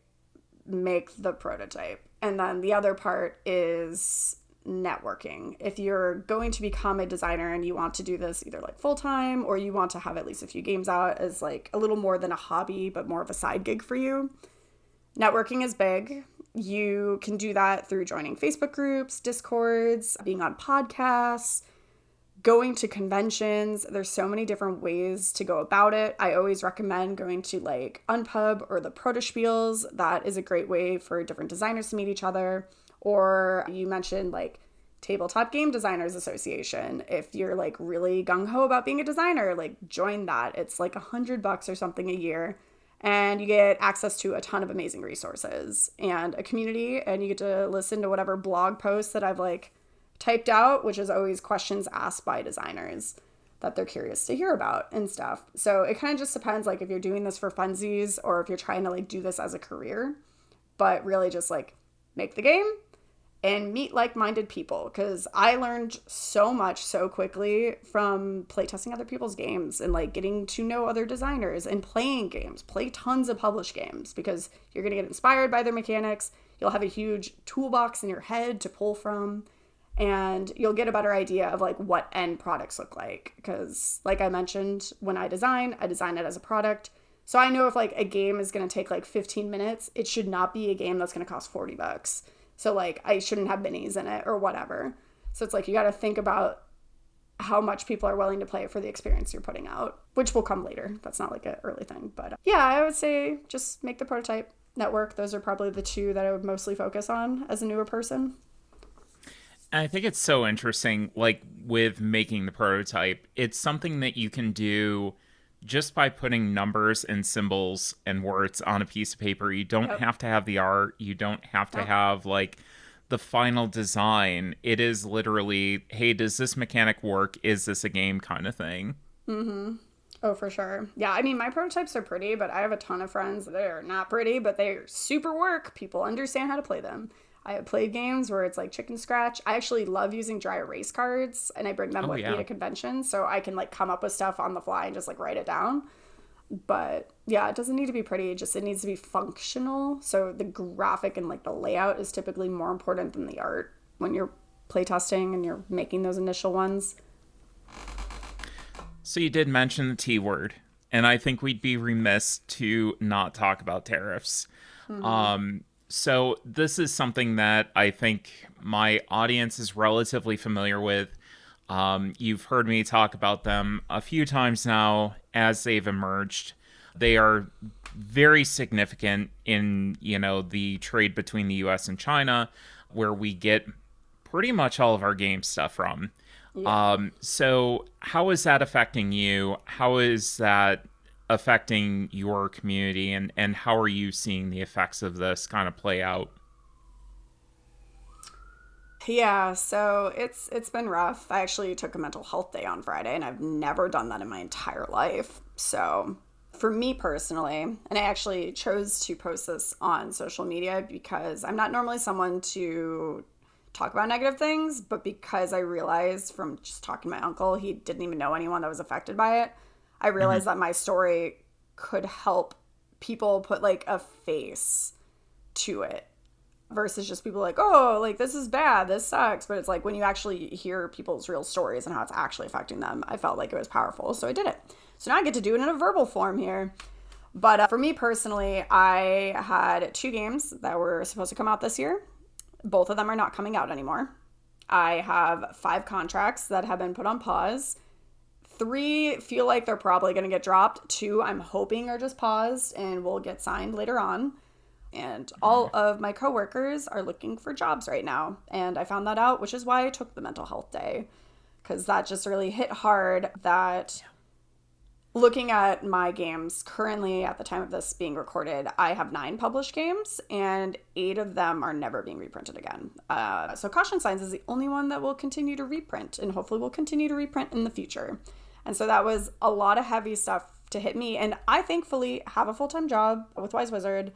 B: make the prototype. And then the other part is networking. If you're going to become a designer and you want to do this either like full time, or you want to have at least a few games out as like a little more than a hobby, but more of a side gig for you, networking is big. You can do that through joining Facebook groups, Discords, being on podcasts, going to conventions. There's so many different ways to go about it. I always recommend going to like Unpub or the Protospiels. That is a great way for different designers to meet each other. Or you mentioned like Tabletop Game Designers Association. If you're like really gung-ho about being a designer, like join that. It's like $100 or something a year. And you get access to a ton of amazing resources and a community, and you get to listen to whatever blog posts that I've like typed out, which is always questions asked by designers that they're curious to hear about and stuff. So it kind of just depends, like if you're doing this for funsies or if you're trying to like do this as a career, but really just like make the game and meet like-minded people, because I learned so much so quickly from playtesting other people's games and like getting to know other designers and playing games. Play tons of published games, because you're going to get inspired by their mechanics. You'll have a huge toolbox in your head to pull from, and you'll get a better idea of like what end products look like. Because like I mentioned, when I design it as a product. So I know if like a game is going to take like 15 minutes, it should not be a game that's going to cost $40. So like I shouldn't have minis in it or whatever. So it's like you got to think about how much people are willing to play for the experience you're putting out, which will come later. That's not like an early thing. But yeah, I would say just make the prototype, network. Those are probably the two that I would mostly focus on as a newer person.
A: And I think it's so interesting, like with making the prototype, it's something that you can do just by putting numbers and symbols and words on a piece of paper. You don't have to have the art. You don't have to have like the final design. It is literally, hey, does this mechanic work? Is this a game kind of thing?
B: Mm-hmm. Oh, for sure. Yeah, I mean, my prototypes are pretty, but I have a ton of friends that are not pretty, but they're super work. People understand how to play them. I have played games where it's like chicken scratch. I actually love using dry erase cards, and I bring them with me to conventions, so I can like come up with stuff on the fly and just like write it down. But yeah, it doesn't need to be pretty. It needs to be functional. So the graphic and like the layout is typically more important than the art when you're playtesting and you're making those initial ones.
A: So you did mention the T word, and I think we'd be remiss to not talk about tariffs. Mm-hmm. So this is something that I think my audience is relatively familiar with. You've heard me talk about them a few times now as they've emerged. They are very significant in, the trade between the US and China, where we get pretty much all of our game stuff from. Yeah. So how is that affecting you? How is that affecting your community, and how are you seeing the effects of this kind of play out?
B: Yeah, so it's been rough. I actually took a mental health day on Friday, and I've never done that in my entire life. So for me personally, and I actually chose to post this on social media because I'm not normally someone to talk about negative things, but because I realized from just talking to my uncle, he didn't even know anyone that was affected by it. I realized that my story could help people put like a face to it versus just people like, oh, like this is bad, this sucks. But it's like when you actually hear people's real stories and how it's actually affecting them, I felt like it was powerful. So I did it. So now I get to do it in a verbal form here. But for me personally, I had 2 games that were supposed to come out this year. Both of them are not coming out anymore. I have 5 contracts that have been put on pause. 3 feel like they're probably going to get dropped. 2 I'm hoping are just paused and will get signed later on. And all of my coworkers are looking for jobs right now. And I found that out, which is why I took the mental health day. Because that just really hit hard that looking at my games currently at the time of this being recorded, I have 9 published games and 8 of them are never being reprinted again. So Caution Signs is the only one that will continue to reprint and hopefully will continue to reprint in the future. And so that was a lot of heavy stuff to hit me. And I thankfully have a full-time job with Wise Wizard.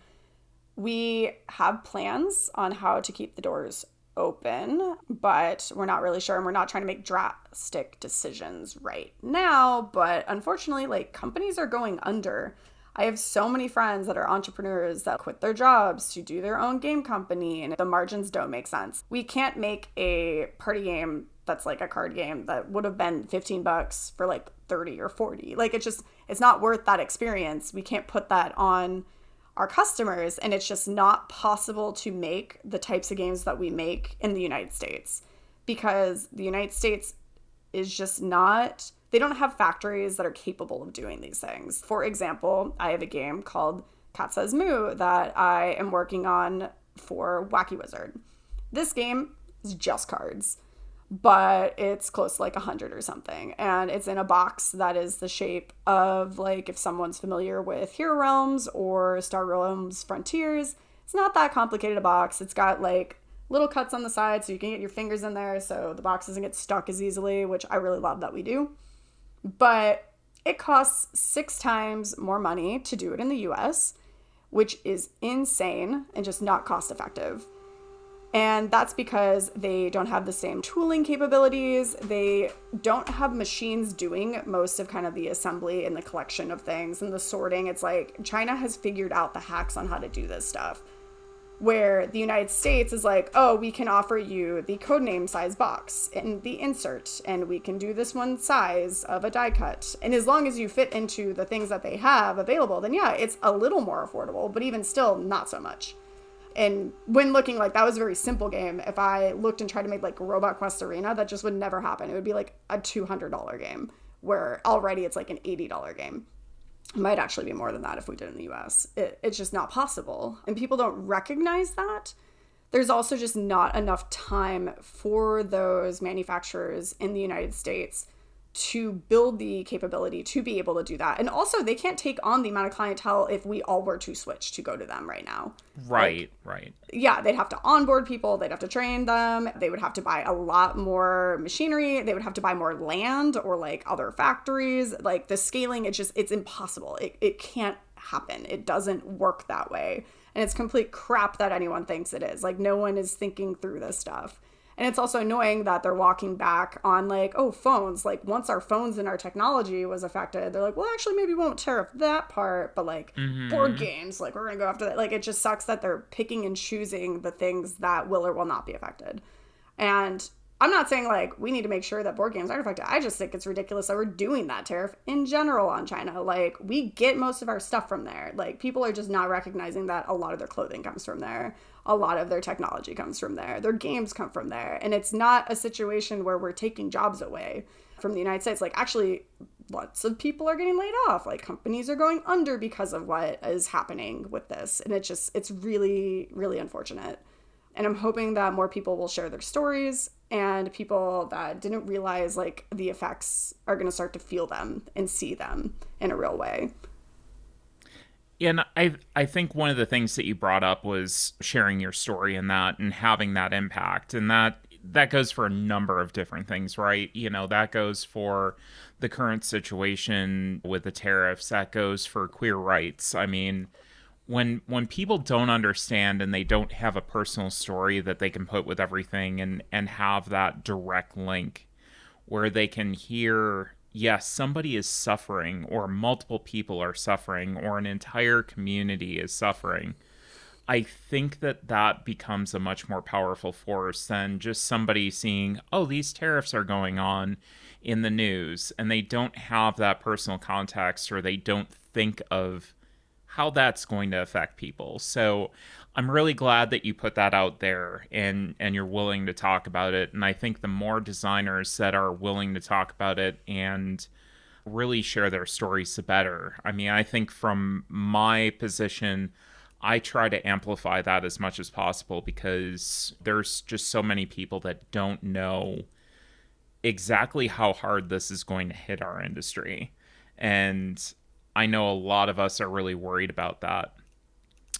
B: We have plans on how to keep the doors open, but we're not really sure, and we're not trying to make drastic decisions right now. But unfortunately, like, companies are going under. I have so many friends that are entrepreneurs that quit their jobs to do their own game company, and the margins don't make sense. We can't make a party game that's like a card game that would have been $15 for like 30 or 40. Like it's not worth that experience. We can't put that on our customers, and it's just not possible to make the types of games that we make in the United States because the United States is just not, they don't have factories that are capable of doing these things. For example, I have a game called Cat Says Moo that I am working on for Wacky Wizard. This game is just cards, but it's close to like 100 or something. And it's in a box that is the shape of, like, if someone's familiar with Hero Realms or Star Realms Frontiers, it's not that complicated a box. It's got like little cuts on the side so you can get your fingers in there so the box doesn't get stuck as easily, which I really love that we do. But it costs 6 times more money to do it in the US, which is insane and just not cost effective. And that's because they don't have the same tooling capabilities. They don't have machines doing most of kind of the assembly and the collection of things and the sorting. It's like China has figured out the hacks on how to do this stuff. Where the United States is like, oh, we can offer you the codename size box and the insert, and we can do this one size of a die cut. And as long as you fit into the things that they have available, then yeah, it's a little more affordable, but even still not so much. And when looking, like, that was a very simple game. If I looked and tried to make like Robot Quest Arena, that just would never happen. It would be like a $200 game, where already it's like an $80 game. It might actually be more than that if we did it in the US. It's just not possible. And people don't recognize that. There's also just not enough time for those manufacturers in the United States to build the capability to be able to do that. And also, they can't take on the amount of clientele if we all were to switch to go to them right now.
A: Right, like, right.
B: Yeah, they'd have to onboard people. They'd have to train them. They would have to buy a lot more machinery. They would have to buy more land or like other factories. Like the scaling, it's impossible. It can't happen. It doesn't work that way. And it's complete crap that anyone thinks it is. Like, no one is thinking through this stuff. And it's also annoying that they're walking back on like, oh, phones. Like, once our phones and our technology was affected, they're like, well, actually, maybe we won't tariff that part, but like board games, like, we're going to go after that. Like, it just sucks that they're picking and choosing the things that will or will not be affected. And I'm not saying like we need to make sure that board games aren't affected. I just think it's ridiculous that we're doing that tariff in general on China. Like, we get most of our stuff from there. Like, people are just not recognizing that a lot of their clothing comes from there. A lot of their technology comes from there. Their games come from there. And it's not a situation where we're taking jobs away from the United States. Like, actually, lots of people are getting laid off. Like, companies are going under because of what is happening with this. And it's really, really unfortunate. And I'm hoping that more people will share their stories, and people that didn't realize like the effects are going to start to feel them and see them in a real way.
A: Yeah, and I think one of the things that you brought up was sharing your story and that and having that impact. And that goes for a number of different things, right? You know, that goes for the current situation with the tariffs. That goes for queer rights. I mean, when people don't understand and they don't have a personal story that they can put with everything and have that direct link where they can hear, yes, somebody is suffering, or multiple people are suffering, or an entire community is suffering, I think that becomes a much more powerful force than just somebody seeing, oh, these tariffs are going on in the news, and they don't have that personal context, or they don't think of how that's going to affect people. So I'm really glad that you put that out there and you're willing to talk about it. And I think the more designers that are willing to talk about it and really share their stories, the better. I mean, I think from my position, I try to amplify that as much as possible because there's just so many people that don't know exactly how hard this is going to hit our industry. And I know a lot of us are really worried about that.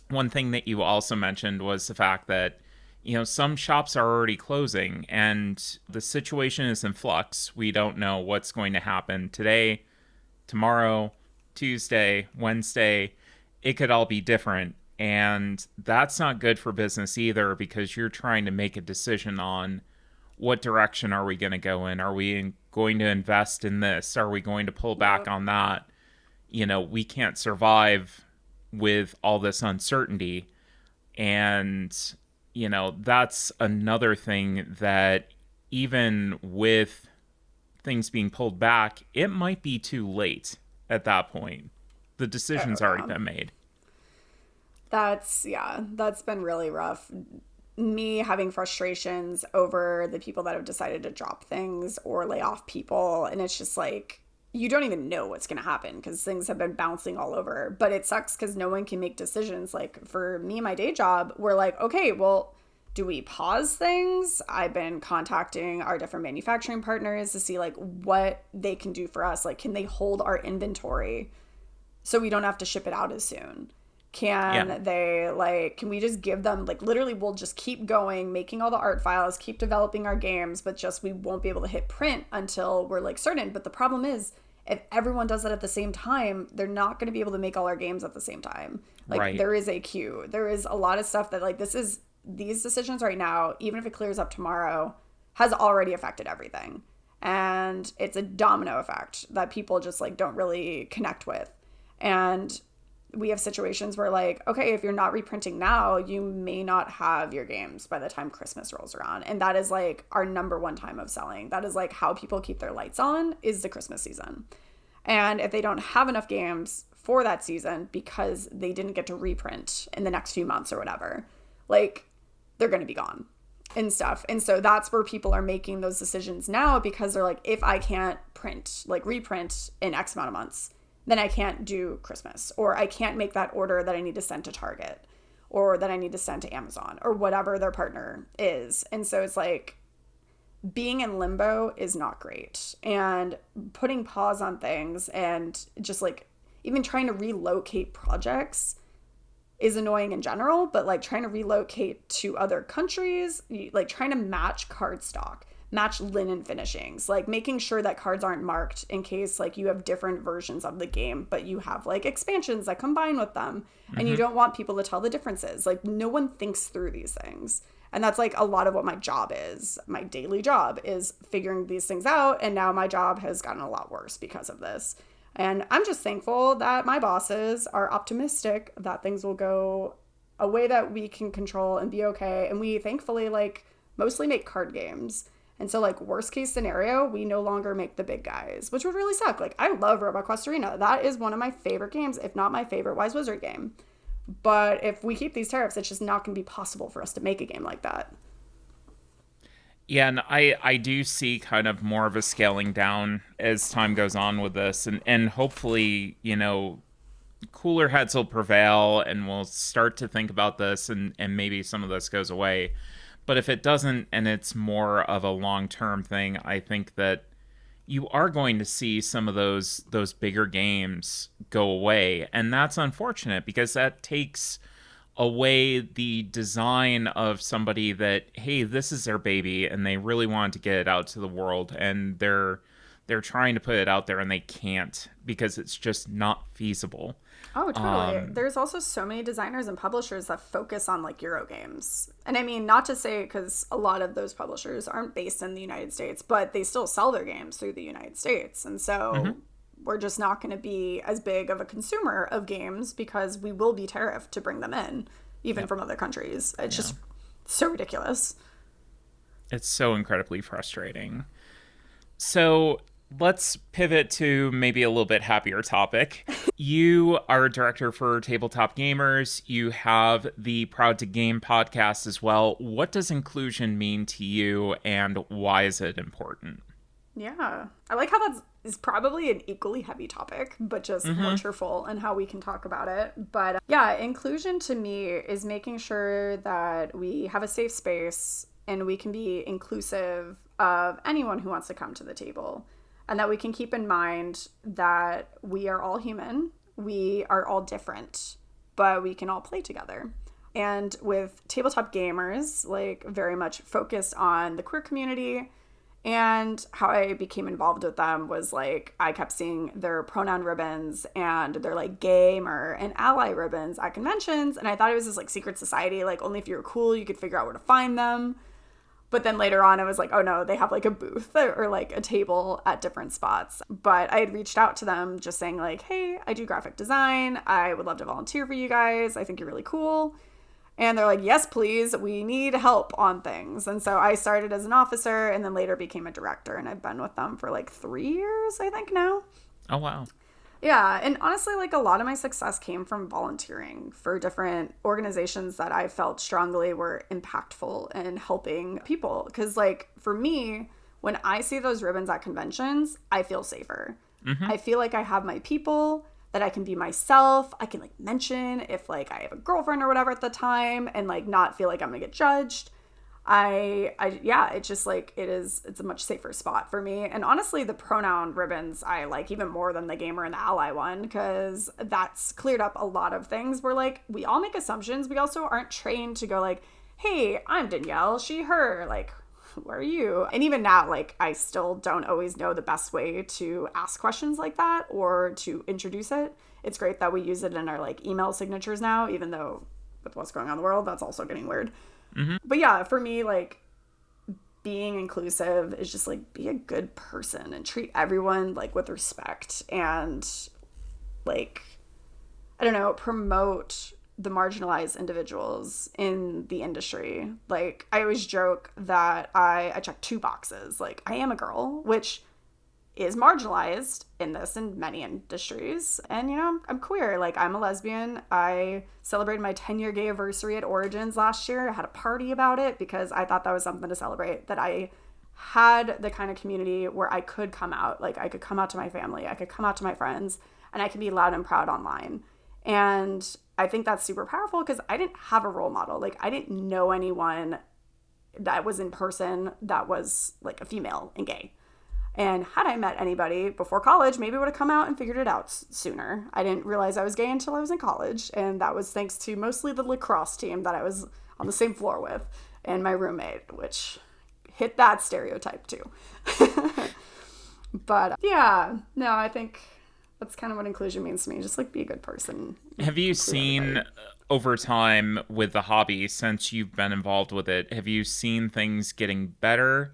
A: One thing that you also mentioned was the fact that, you know, some shops are already closing and the situation is in flux. We don't know what's going to happen today, tomorrow, Tuesday, Wednesday. It could all be different. And that's not good for business either, because you're trying to make a decision on what direction are we going to go in? Are we going to invest in this? Are we going to pull back on that? we can't survive with all this uncertainty. And, that's another thing that even with things being pulled back, it might be too late at that point. The decision's already been made.
B: That's been really rough. Me having frustrations over the people that have decided to drop things or lay off people. And it's just like, you don't even know what's going to happen because things have been bouncing all over. But it sucks because no one can make decisions. Like for me, my day job, we're like, okay, well, do we pause things? I've been contacting our different manufacturing partners to see like what they can do for us. Like, can they hold our inventory so we don't have to ship it out as soon? Can we just give them, like, literally we'll just keep going, making all the art files, keep developing our games, but just we won't be able to hit print until we're like certain. But the problem is, if everyone does that at the same time, they're not going to be able to make all our games at the same time. Like, right. There is a queue. There is a lot of stuff that, like, these decisions right now, even if it clears up tomorrow, has already affected everything. And it's a domino effect that people just, like, don't really connect with. And we have situations where, like, okay, if you're not reprinting now, you may not have your games by the time Christmas rolls around. And that is, like, our number one time of selling. That is, like, how people keep their lights on is the Christmas season. And if they don't have enough games for that season because they didn't get to reprint in the next few months or whatever, like, they're going to be gone and stuff. And so that's where people are making those decisions now because they're like, if I can't reprint in X amount of months, then I can't do Christmas, or I can't make that order that I need to send to Target or that I need to send to Amazon or whatever their partner is. And so it's like being in limbo is not great, and putting pause on things and just like even trying to relocate projects is annoying in general, but like trying to relocate to other countries, like trying to match card stock, match linen finishings, like making sure that cards aren't marked in case like you have different versions of the game, but you have like expansions that combine with them, and you don't want people to tell the differences. Like no one thinks through these things. And that's like a lot of what my job is. My daily job is figuring these things out. And now my job has gotten a lot worse because of this. And I'm just thankful that my bosses are optimistic that things will go a way that we can control and be okay. And we thankfully like mostly make card games. And so, like, worst case scenario, we no longer make the big guys, which would really suck. Like, I love Robot Quest Arena. That is one of my favorite games, if not my favorite Wise Wizard game. But if we keep these tariffs, it's just not going to be possible for us to make a game like that.
A: Yeah, and I do see kind of more of a scaling down as time goes on with this. And hopefully, cooler heads will prevail and we'll start to think about this and maybe some of this goes away. But if it doesn't, and it's more of a long-term thing, I think that you are going to see some of those bigger games go away. And that's unfortunate because that takes away the design of somebody that, hey, this is their baby and they really want to get it out to the world, and they're trying to put it out there and they can't because it's just not feasible.
B: Oh, totally. There's also so many designers and publishers that focus on like Euro games. And I mean, not to say, because a lot of those publishers aren't based in the United States, but they still sell their games through the United States. And so we're just not going to be as big of a consumer of games because we will be tariffed to bring them in, even from other countries. It's just so ridiculous.
A: It's so incredibly frustrating. So let's pivot to maybe a little bit happier topic. You are a director for Tabletop Gamers. You have the Proud to Game podcast as well. What does inclusion mean to you, and why is it important?
B: Yeah, I like how that is probably an equally heavy topic, but just more cheerful and how we can talk about it. But yeah, inclusion to me is making sure that we have a safe space and we can be inclusive of anyone who wants to come to the table. And that we can keep in mind that we are all human, we are all different, but we can all play together. And with Tabletop Gamers, like very much focused on the queer community, and how I became involved with them was like I kept seeing their pronoun ribbons and their like gamer and ally ribbons at conventions, and I thought it was this like secret society, like only if you were cool you could figure out where to find them. But then later on, I was like, oh no, they have like a booth or like a table at different spots. But I had reached out to them just saying like, hey, I do graphic design. I would love to volunteer for you guys. I think you're really cool. And they're like, yes, please. We need help on things. And so I started as an officer and then later became a director. And I've been with them for like 3 years, I think now.
A: Oh, wow.
B: Yeah, and honestly, like a lot of my success came from volunteering for different organizations that I felt strongly were impactful in helping people. Because, like, for me, when I see those ribbons at conventions, I feel safer. Mm-hmm. I feel like I have my people, that I can be myself. I can, like, mention if, like, I have a girlfriend or whatever at the time and, like, not feel like I'm gonna get judged. Yeah, it's just like it's a much safer spot for me. And honestly, the pronoun ribbons I like even more than the gamer and the ally one, because that's cleared up a lot of things where like we all make assumptions. We also aren't trained to go like, hey, I'm Danielle, she, her, like, who are you? And even now, like, I still don't always know the best way to ask questions like that or to introduce it. It's great that we use it in our like email signatures now, even though with what's going on in the world, that's also getting weird. Mm-hmm. But yeah, for me, like, being inclusive is just like be a good person and treat everyone like with respect and like, I don't know, promote the marginalized individuals in the industry. Like, I always joke that I check 2 boxes. Like, I am a girl, which is marginalized in this in many industries. And, you know, I'm queer. Like, I'm a lesbian. I celebrated my 10-year gay anniversary at Origins last year. I had a party about it because I thought that was something to celebrate, that I had the kind of community where I could come out. Like, I could come out to my family. I could come out to my friends. And I could be loud and proud online. And I think that's super powerful because I didn't have a role model. Like, I didn't know anyone that was in person that was, like, a female and gay. And had I met anybody before college, maybe I would have come out and figured it out sooner. I didn't realize I was gay until I was in college. And that was thanks to mostly the lacrosse team that I was on the same floor with and my roommate, which hit that stereotype too. But yeah, no, I think that's kind of what inclusion means to me. Just like be a good person.
A: Have you seen over time with the hobby, since you've been involved with it, have you seen things getting better?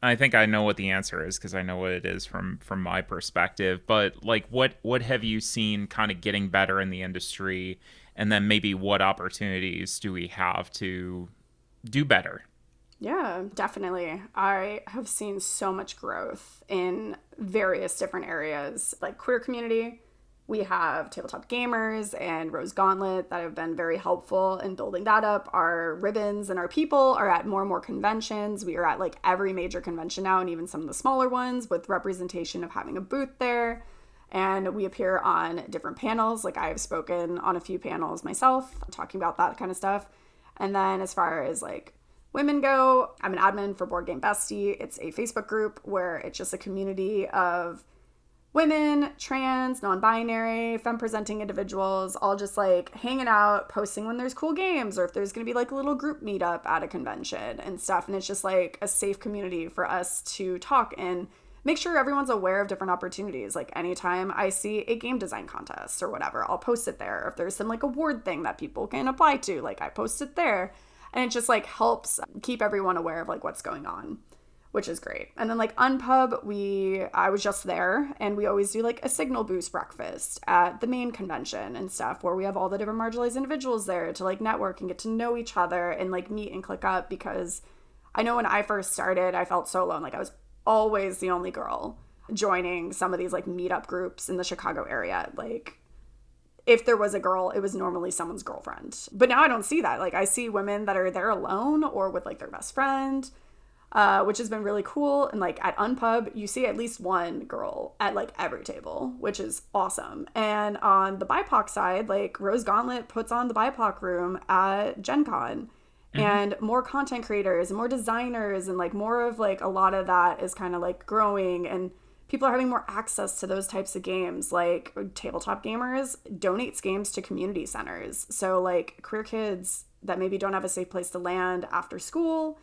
A: I think I know what the answer is because I know what it is from my perspective. But like, what have you seen kind of getting better in the industry, and then maybe what opportunities do we have to do better?
B: Yeah, definitely. I have seen so much growth in various different areas, like queer community. We have Tabletop Gamers and Rose Gauntlet that have been very helpful in building that up. Our ribbons and our people are at more and more conventions. We are at like every major convention now, and even some of the smaller ones with representation of having a booth there. And we appear on different panels. Like, I have spoken on a few panels myself, talking about that kind of stuff. And then as far as like women go, I'm an admin for Board Game Bestie. It's a Facebook group where it's just a community of women, trans, non-binary, femme-presenting individuals, all just like hanging out, posting when there's cool games or if there's going to be like a little group meetup at a convention and stuff. And it's just like a safe community for us to talk and make sure everyone's aware of different opportunities. Like, anytime I see a game design contest or whatever, I'll post it there. If there's some like award thing that people can apply to, like, I post it there. And it just like helps keep everyone aware of like what's going on, which is great. And then like Unpub, I was just there, and we always do like a signal boost breakfast at the main convention and stuff where we have all the different marginalized individuals there to like network and get to know each other and like meet and click up, because I know when I first started, I felt so alone. Like, I was always the only girl joining some of these like meetup groups in the Chicago area. Like, if there was a girl, it was normally someone's girlfriend. But now I don't see that. Like, I see women that are there alone or with like their best friend, which has been really cool. And like at Unpub, you see at least one girl at like every table, which is awesome. And on the BIPOC side, like Rose Gauntlet puts on the BIPOC room at Gen Con. And more content creators and more designers and like more of like a lot of that is kind of like growing, and people are having more access to those types of games. Like Tabletop Gamers donates games to community centers. So like queer kids that maybe don't have a safe place to land after school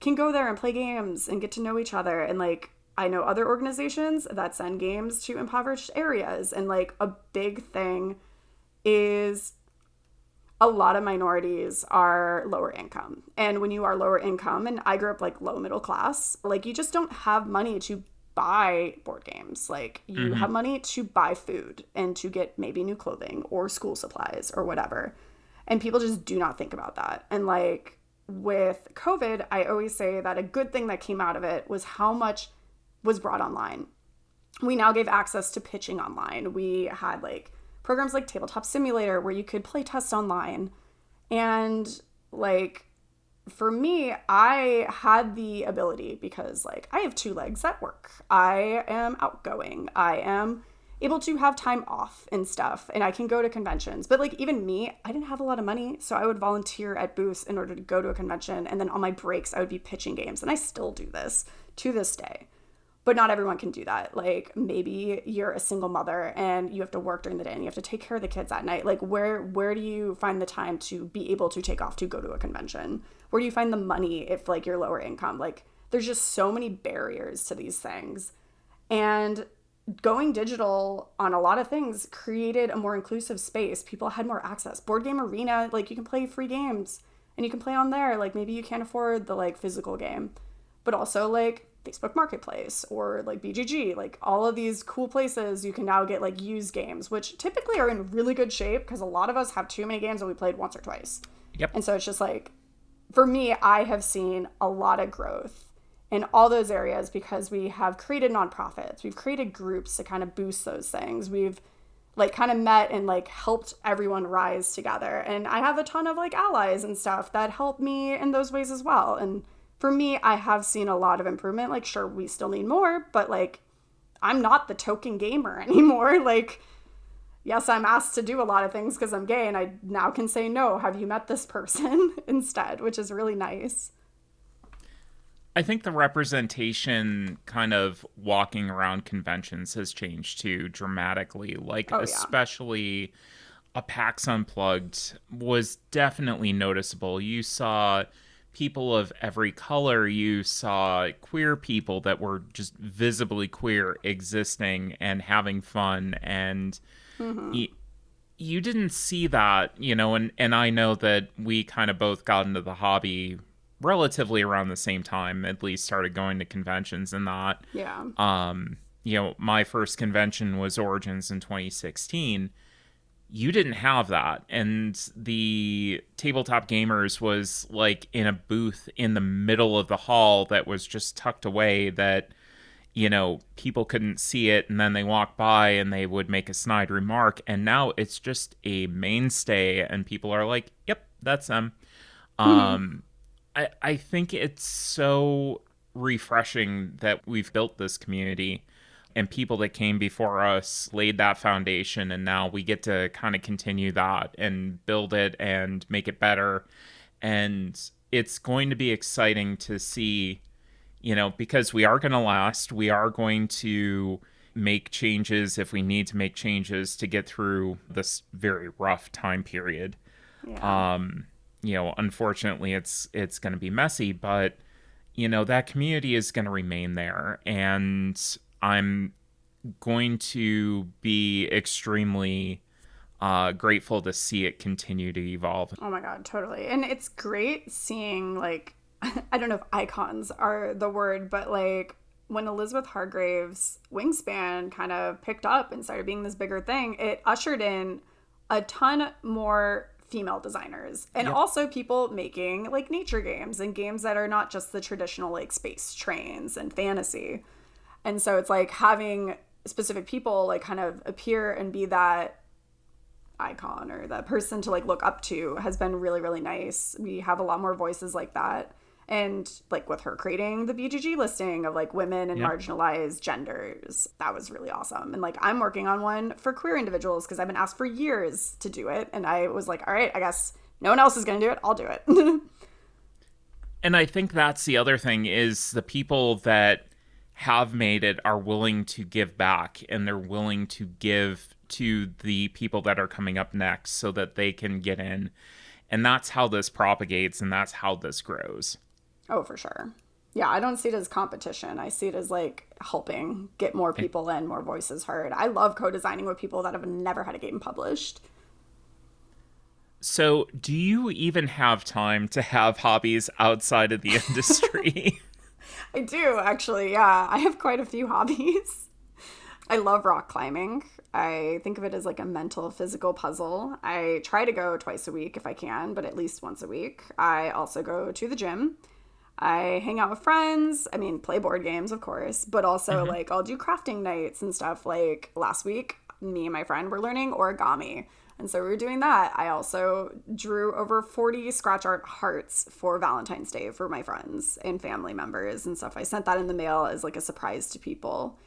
B: can go there and play games and get to know each other. And like, I know other organizations that send games to impoverished areas. And like a big thing is a lot of minorities are lower income. And when you are lower income, and I grew up like low middle class, like you just don't have money to buy board games. Like you have money to buy food and to get maybe new clothing or school supplies or whatever. And people just do not think about that. And like with COVID, I always say that a good thing that came out of it was how much was brought online. We now gave access to pitching online. We had like programs like Tabletop Simulator where you could play test online. And like for me, I had the ability because like I have 2 legs at work. I am outgoing. I am able to have time off and stuff, and I can go to conventions. But like even me, I didn't have a lot of money, so I would volunteer at booths in order to go to a convention, and then on my breaks I would be pitching games, and I still do this to this day. But not everyone can do that. Like maybe you're a single mother and you have to work during the day and you have to take care of the kids at night. Like where do you find the time to be able to take off to go to a convention? Where do you find the money if like you're lower income? Like there's just so many barriers to these things. And going digital on a lot of things created a more inclusive space. People had more access. Board Game Arena, like you can play free games and you can play on there. Like maybe you can't afford the like physical game, but also like Facebook Marketplace or like BGG, like all of these cool places you can now get like used games, which typically are in really good shape because a lot of us have too many games that we played once or twice.
A: Yep.
B: And so it's just like, for me, I have seen a lot of growth in all those areas because we have created nonprofits. We've created groups to kind of boost those things. We've like kind of met and like helped everyone rise together. And I have a ton of like allies and stuff that help me in those ways as well. And for me, I have seen a lot of improvement. Like, sure, we still need more, but like, I'm not the token gamer anymore. Like, yes, I'm asked to do a lot of things because I'm gay, and I now can say, no, have you met this person instead, which is really nice.
A: I think the representation kind of walking around conventions has changed too dramatically. Like, especially a PAX Unplugged was definitely noticeable. You saw people of every color. You saw queer people that were just visibly queer existing and having fun. And you didn't see that, you know, and I know that we kind of both got into the hobby relatively around the same time, at least started going to conventions and that.
B: Yeah.
A: You know, my first convention was Origins in 2016. You didn't have that. And the Tabletop Gamers was like in a booth in the middle of the hall that was just tucked away that, you know, people couldn't see it. And then they walked by and they would make a snide remark. And now it's just a mainstay and people are like, yep, that's them. I think it's so refreshing that we've built this community and people that came before us laid that foundation, and now we get to kind of continue that and build it and make it better. And it's going to be exciting to see, you know, because we are going to last. We are going to make changes if we need to make changes to get through this very rough time period.
B: Yeah.
A: You know, unfortunately, it's going to be messy, but, you know, that community is going to remain there. And I'm going to be extremely grateful to see it continue to evolve.
B: Oh my God, totally. And it's great seeing, like, I don't know if icons are the word, but like when Elizabeth Hargrave's Wingspan kind of picked up and started being this bigger thing, it ushered in a ton more female designers and also people making like nature games and games that are not just the traditional like space trains and fantasy. And so it's like having specific people like kind of appear and be that icon or that person to like look up to has been really, really nice. We have a lot more voices like that. And like with her creating the BGG listing of like women and marginalized genders, that was really awesome. And like I'm working on one for queer individuals because I've been asked for years to do it. And I was like, all right, I guess no one else is going to do it. I'll do it.
A: And I think that's the other thing is the people that have made it are willing to give back, and they're willing to give to the people that are coming up next so that they can get in. And that's how this propagates, and that's how this grows.
B: Oh, for sure. Yeah, I don't see it as competition. I see it as like helping get more people in, more voices heard. I love co-designing with people that have never had a game published.
A: So, do you even have time to have hobbies outside of the industry?
B: I do, actually. Yeah, I have quite a few hobbies. I love rock climbing. I think of it as like a mental, physical puzzle. I try to go twice a week if I can, but at least once a week. I also go to the gym. I hang out with friends. I mean, play board games, of course, but also
A: Hmm.
B: like I'll do crafting nights and stuff. Like last week, me and my friend were learning origami. And so we were doing that. I also drew over 40 scratch art hearts for Valentine's Day for my friends and family members and stuff. I sent that in the mail as like a surprise to people.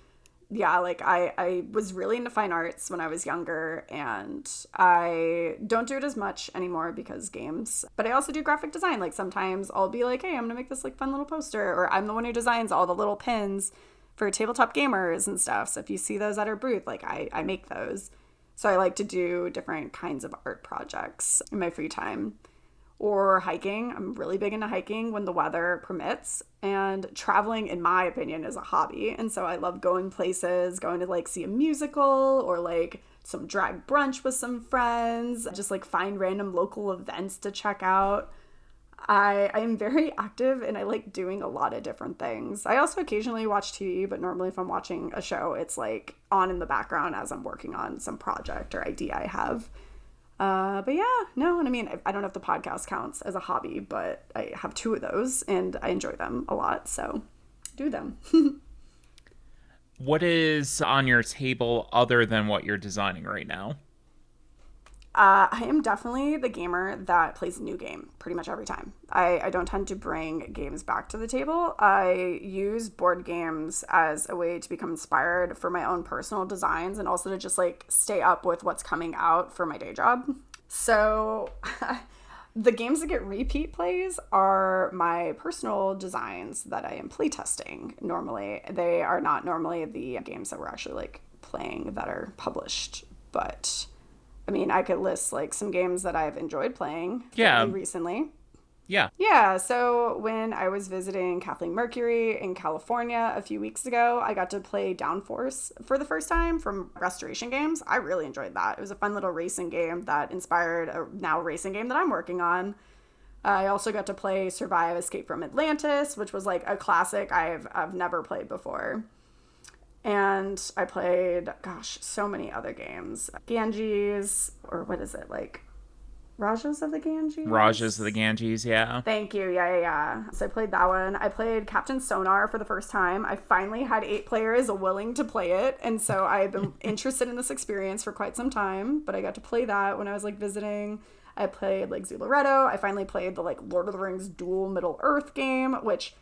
B: Yeah, like I was really into fine arts when I was younger, and I don't do it as much anymore because games. But I also do graphic design. Like sometimes I'll be like, hey, I'm gonna make this like fun little poster, or I'm the one who designs all the little pins for tabletop gamers and stuff. So if you see those at our booth, like I make those. So I like to do different kinds of art projects in my free time. Or hiking. I'm really big into hiking when the weather permits. And traveling, in my opinion, is a hobby. And so I love going places, going to like see a musical or like some drag brunch with some friends, just like find random local events to check out. I am very active and I like doing a lot of different things. I also occasionally watch TV, but normally if I'm watching a show, it's like on in the background as I'm working on some project or idea I have. But yeah, no, and I mean, I don't know if the podcast counts as a hobby, but I have two of those and I enjoy them a lot, so do them.
A: What is on your table other than what you're designing right now?
B: I am definitely the gamer that plays a new game pretty much every time. I don't tend to bring games back to the table. I use board games as a way to become inspired for my own personal designs and also to just like stay up with what's coming out for my day job. So the games that get repeat plays are my personal designs that I am playtesting normally. They are not normally the games that we're actually like playing that are published, but I mean, I could list like some games that I've enjoyed playing
A: Yeah,
B: fairly recently.
A: yeah.
B: Yeah, so when I was visiting Kathleen Mercury in California a few weeks ago, I got to play Downforce for the first time from Restoration Games. I really enjoyed that. It was a fun little racing game that inspired a now racing game that I'm working on. I also got to play Survive Escape from Atlantis, which was like a classic I've never played before. And I played, gosh, so many other games. Ganges, or what is it, like Rajas of the
A: Rajas of the
B: Ganges?
A: Ganges, yeah.
B: Thank you. Yeah. So I played that one. I played Captain Sonar for the first time. I finally had 8 players willing to play it. And so I've been interested in this experience for quite some time. But I got to play that when I was like visiting. I played like Zulareto. I finally played the like Lord of the Rings Dual Middle Earth game, which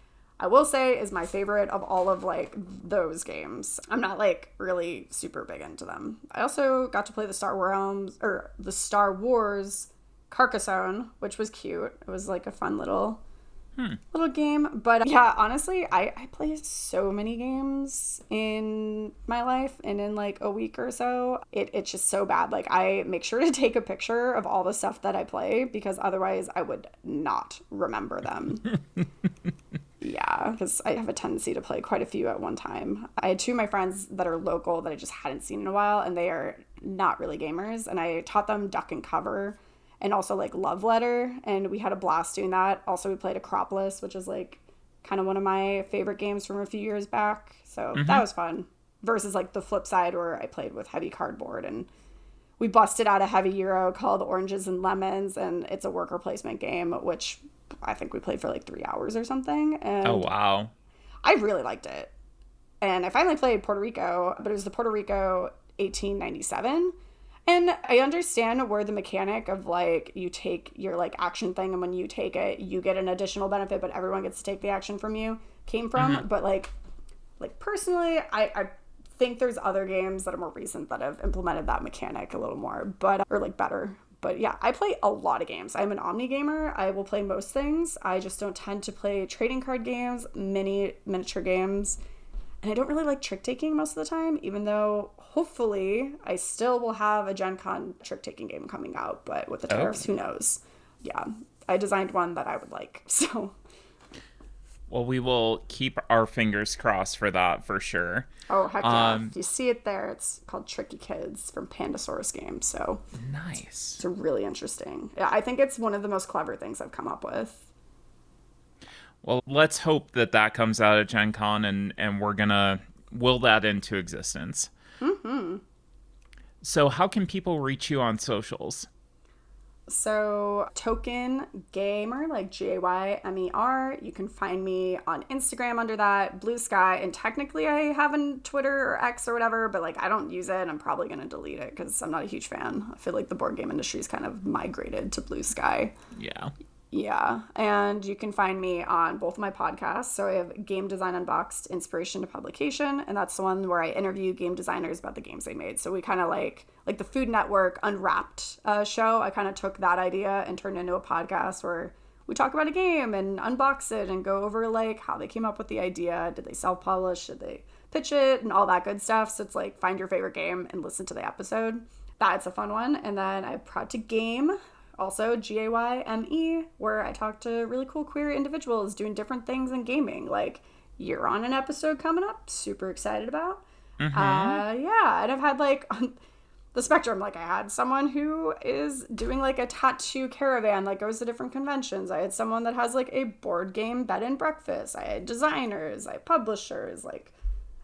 B: I will say is my favorite of all of like those games. I'm not like really super big into them. I also got to play the Star Wars Carcassonne, which was cute. It was like a fun little game. But yeah, honestly, I play so many games in my life and in like a week or so. It's just so bad. Like I make sure to take a picture of all the stuff that I play because otherwise I would not remember them. Yeah, because I have a tendency to play quite a few at one time. I had two of my friends that are local that I just hadn't seen in a while, and they are not really gamers. And I taught them Duck and Cover and also like Love Letter, and we had a blast doing that. Also, we played Acropolis, which is like kind of one of my favorite games from a few years back. So that
A: Hmm.
B: was fun. Versus like the flip side where I played with heavy cardboard and we busted out a heavy Euro called Oranges and Lemons, and it's a worker placement game, which I think we played for like 3 hours or something.
A: Oh,
B: And
A: wow.
B: I really liked it. And I finally played Puerto Rico, but it was the Puerto Rico 1897. And I understand where the mechanic of like you take your like action thing and when you take it, you get an additional benefit, but everyone gets to take the action from you came
A: Hmm.
B: from. But like personally, I think there's other games that are more recent that have implemented that mechanic a little more, but or like better. But yeah, I play a lot of games. I'm an omni gamer. I will play most things. I just don't tend to play trading card games, miniature games, and I don't really like trick taking most of the time, even though hopefully I still will have a Gen Con trick taking game coming out. But with the
A: Oh.
B: tariffs, who knows? Yeah, I designed one that I would like. So
A: Well, we will keep our fingers crossed for that for sure.
B: Oh, heck yeah. If you see it there, it's called Tricky Kids from Pandasaurus Games. So
A: Nice.
B: it's really interesting. Yeah, I think it's one of the most clever things I've come up with.
A: Well, let's hope that comes out at Gen Con and we're going to will that into existence. Mm-hmm. So how can people reach you on socials?
B: So, Token Gamer, like Gaymer. You can find me on Instagram under that, Blue Sky, and technically I have a Twitter or X or whatever, but like I don't use it. I'm probably going to delete it because I'm not a huge fan. I feel like the board game industry's kind of migrated to Blue Sky.
A: Yeah.
B: Yeah, and you can find me on both of my podcasts. So I have Game Design Unboxed, Inspiration to Publication, and that's the one where I interview game designers about the games they made. So we kind of like the Food Network Unwrapped show. I kind of took that idea and turned it into a podcast where we talk about a game and unbox it and go over like how they came up with the idea. Did they self-publish? Did they pitch it? And all that good stuff. So it's like find your favorite game and listen to the episode. That's a fun one. And then I have Proud to Game. Also, Gayme, where I talk to really cool queer individuals doing different things in gaming. Like, you're on an episode coming up, super excited about. Yeah, and I've had like on the spectrum, like I had someone who is doing like a tattoo caravan, like goes to different conventions. I had someone that has like a board game bed and breakfast. I had designers, I had publishers, like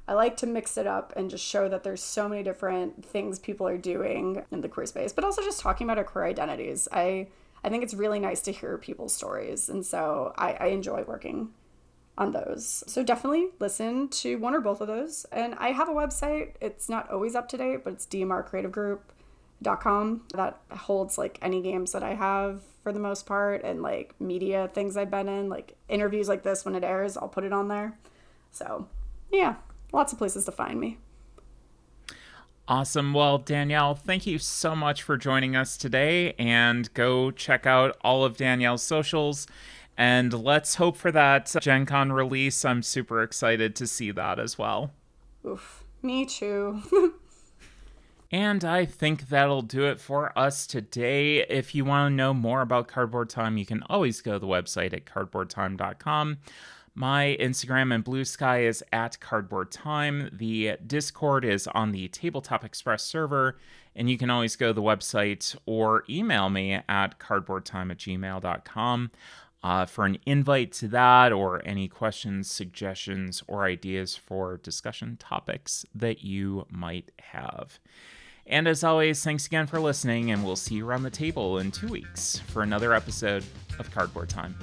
B: I like to mix it up and just show that there's so many different things people are doing in the queer space, but also just talking about our queer identities. I think it's really nice to hear people's stories, and so I enjoy working on those. So definitely listen to one or both of those. And I have a website. It's not always up to date, but it's dmrcreativegroup.com. That holds like any games that I have for the most part, and like media things I've been in, like interviews like this when it airs, I'll put it on there. So yeah. Lots of places to find me.
A: Awesome. Well, Danielle, thank you so much for joining us today, and go check out all of Danielle's socials, and let's hope for that Gen Con release. I'm super excited to see that as well.
B: Oof, me too.
A: And I think that'll do it for us today. If you want to know more about Cardboard Time, you can always go to the website at cardboardtime.com. My Instagram and Blue Sky is at Cardboard Time. The Discord is on the Tabletop Express server, and you can always go to the website or email me at cardboardtime@gmail.com for an invite to that, or any questions, suggestions, or ideas for discussion topics that you might have. And as always, thanks again for listening, and we'll see you around the table in 2 weeks for another episode of Cardboard Time.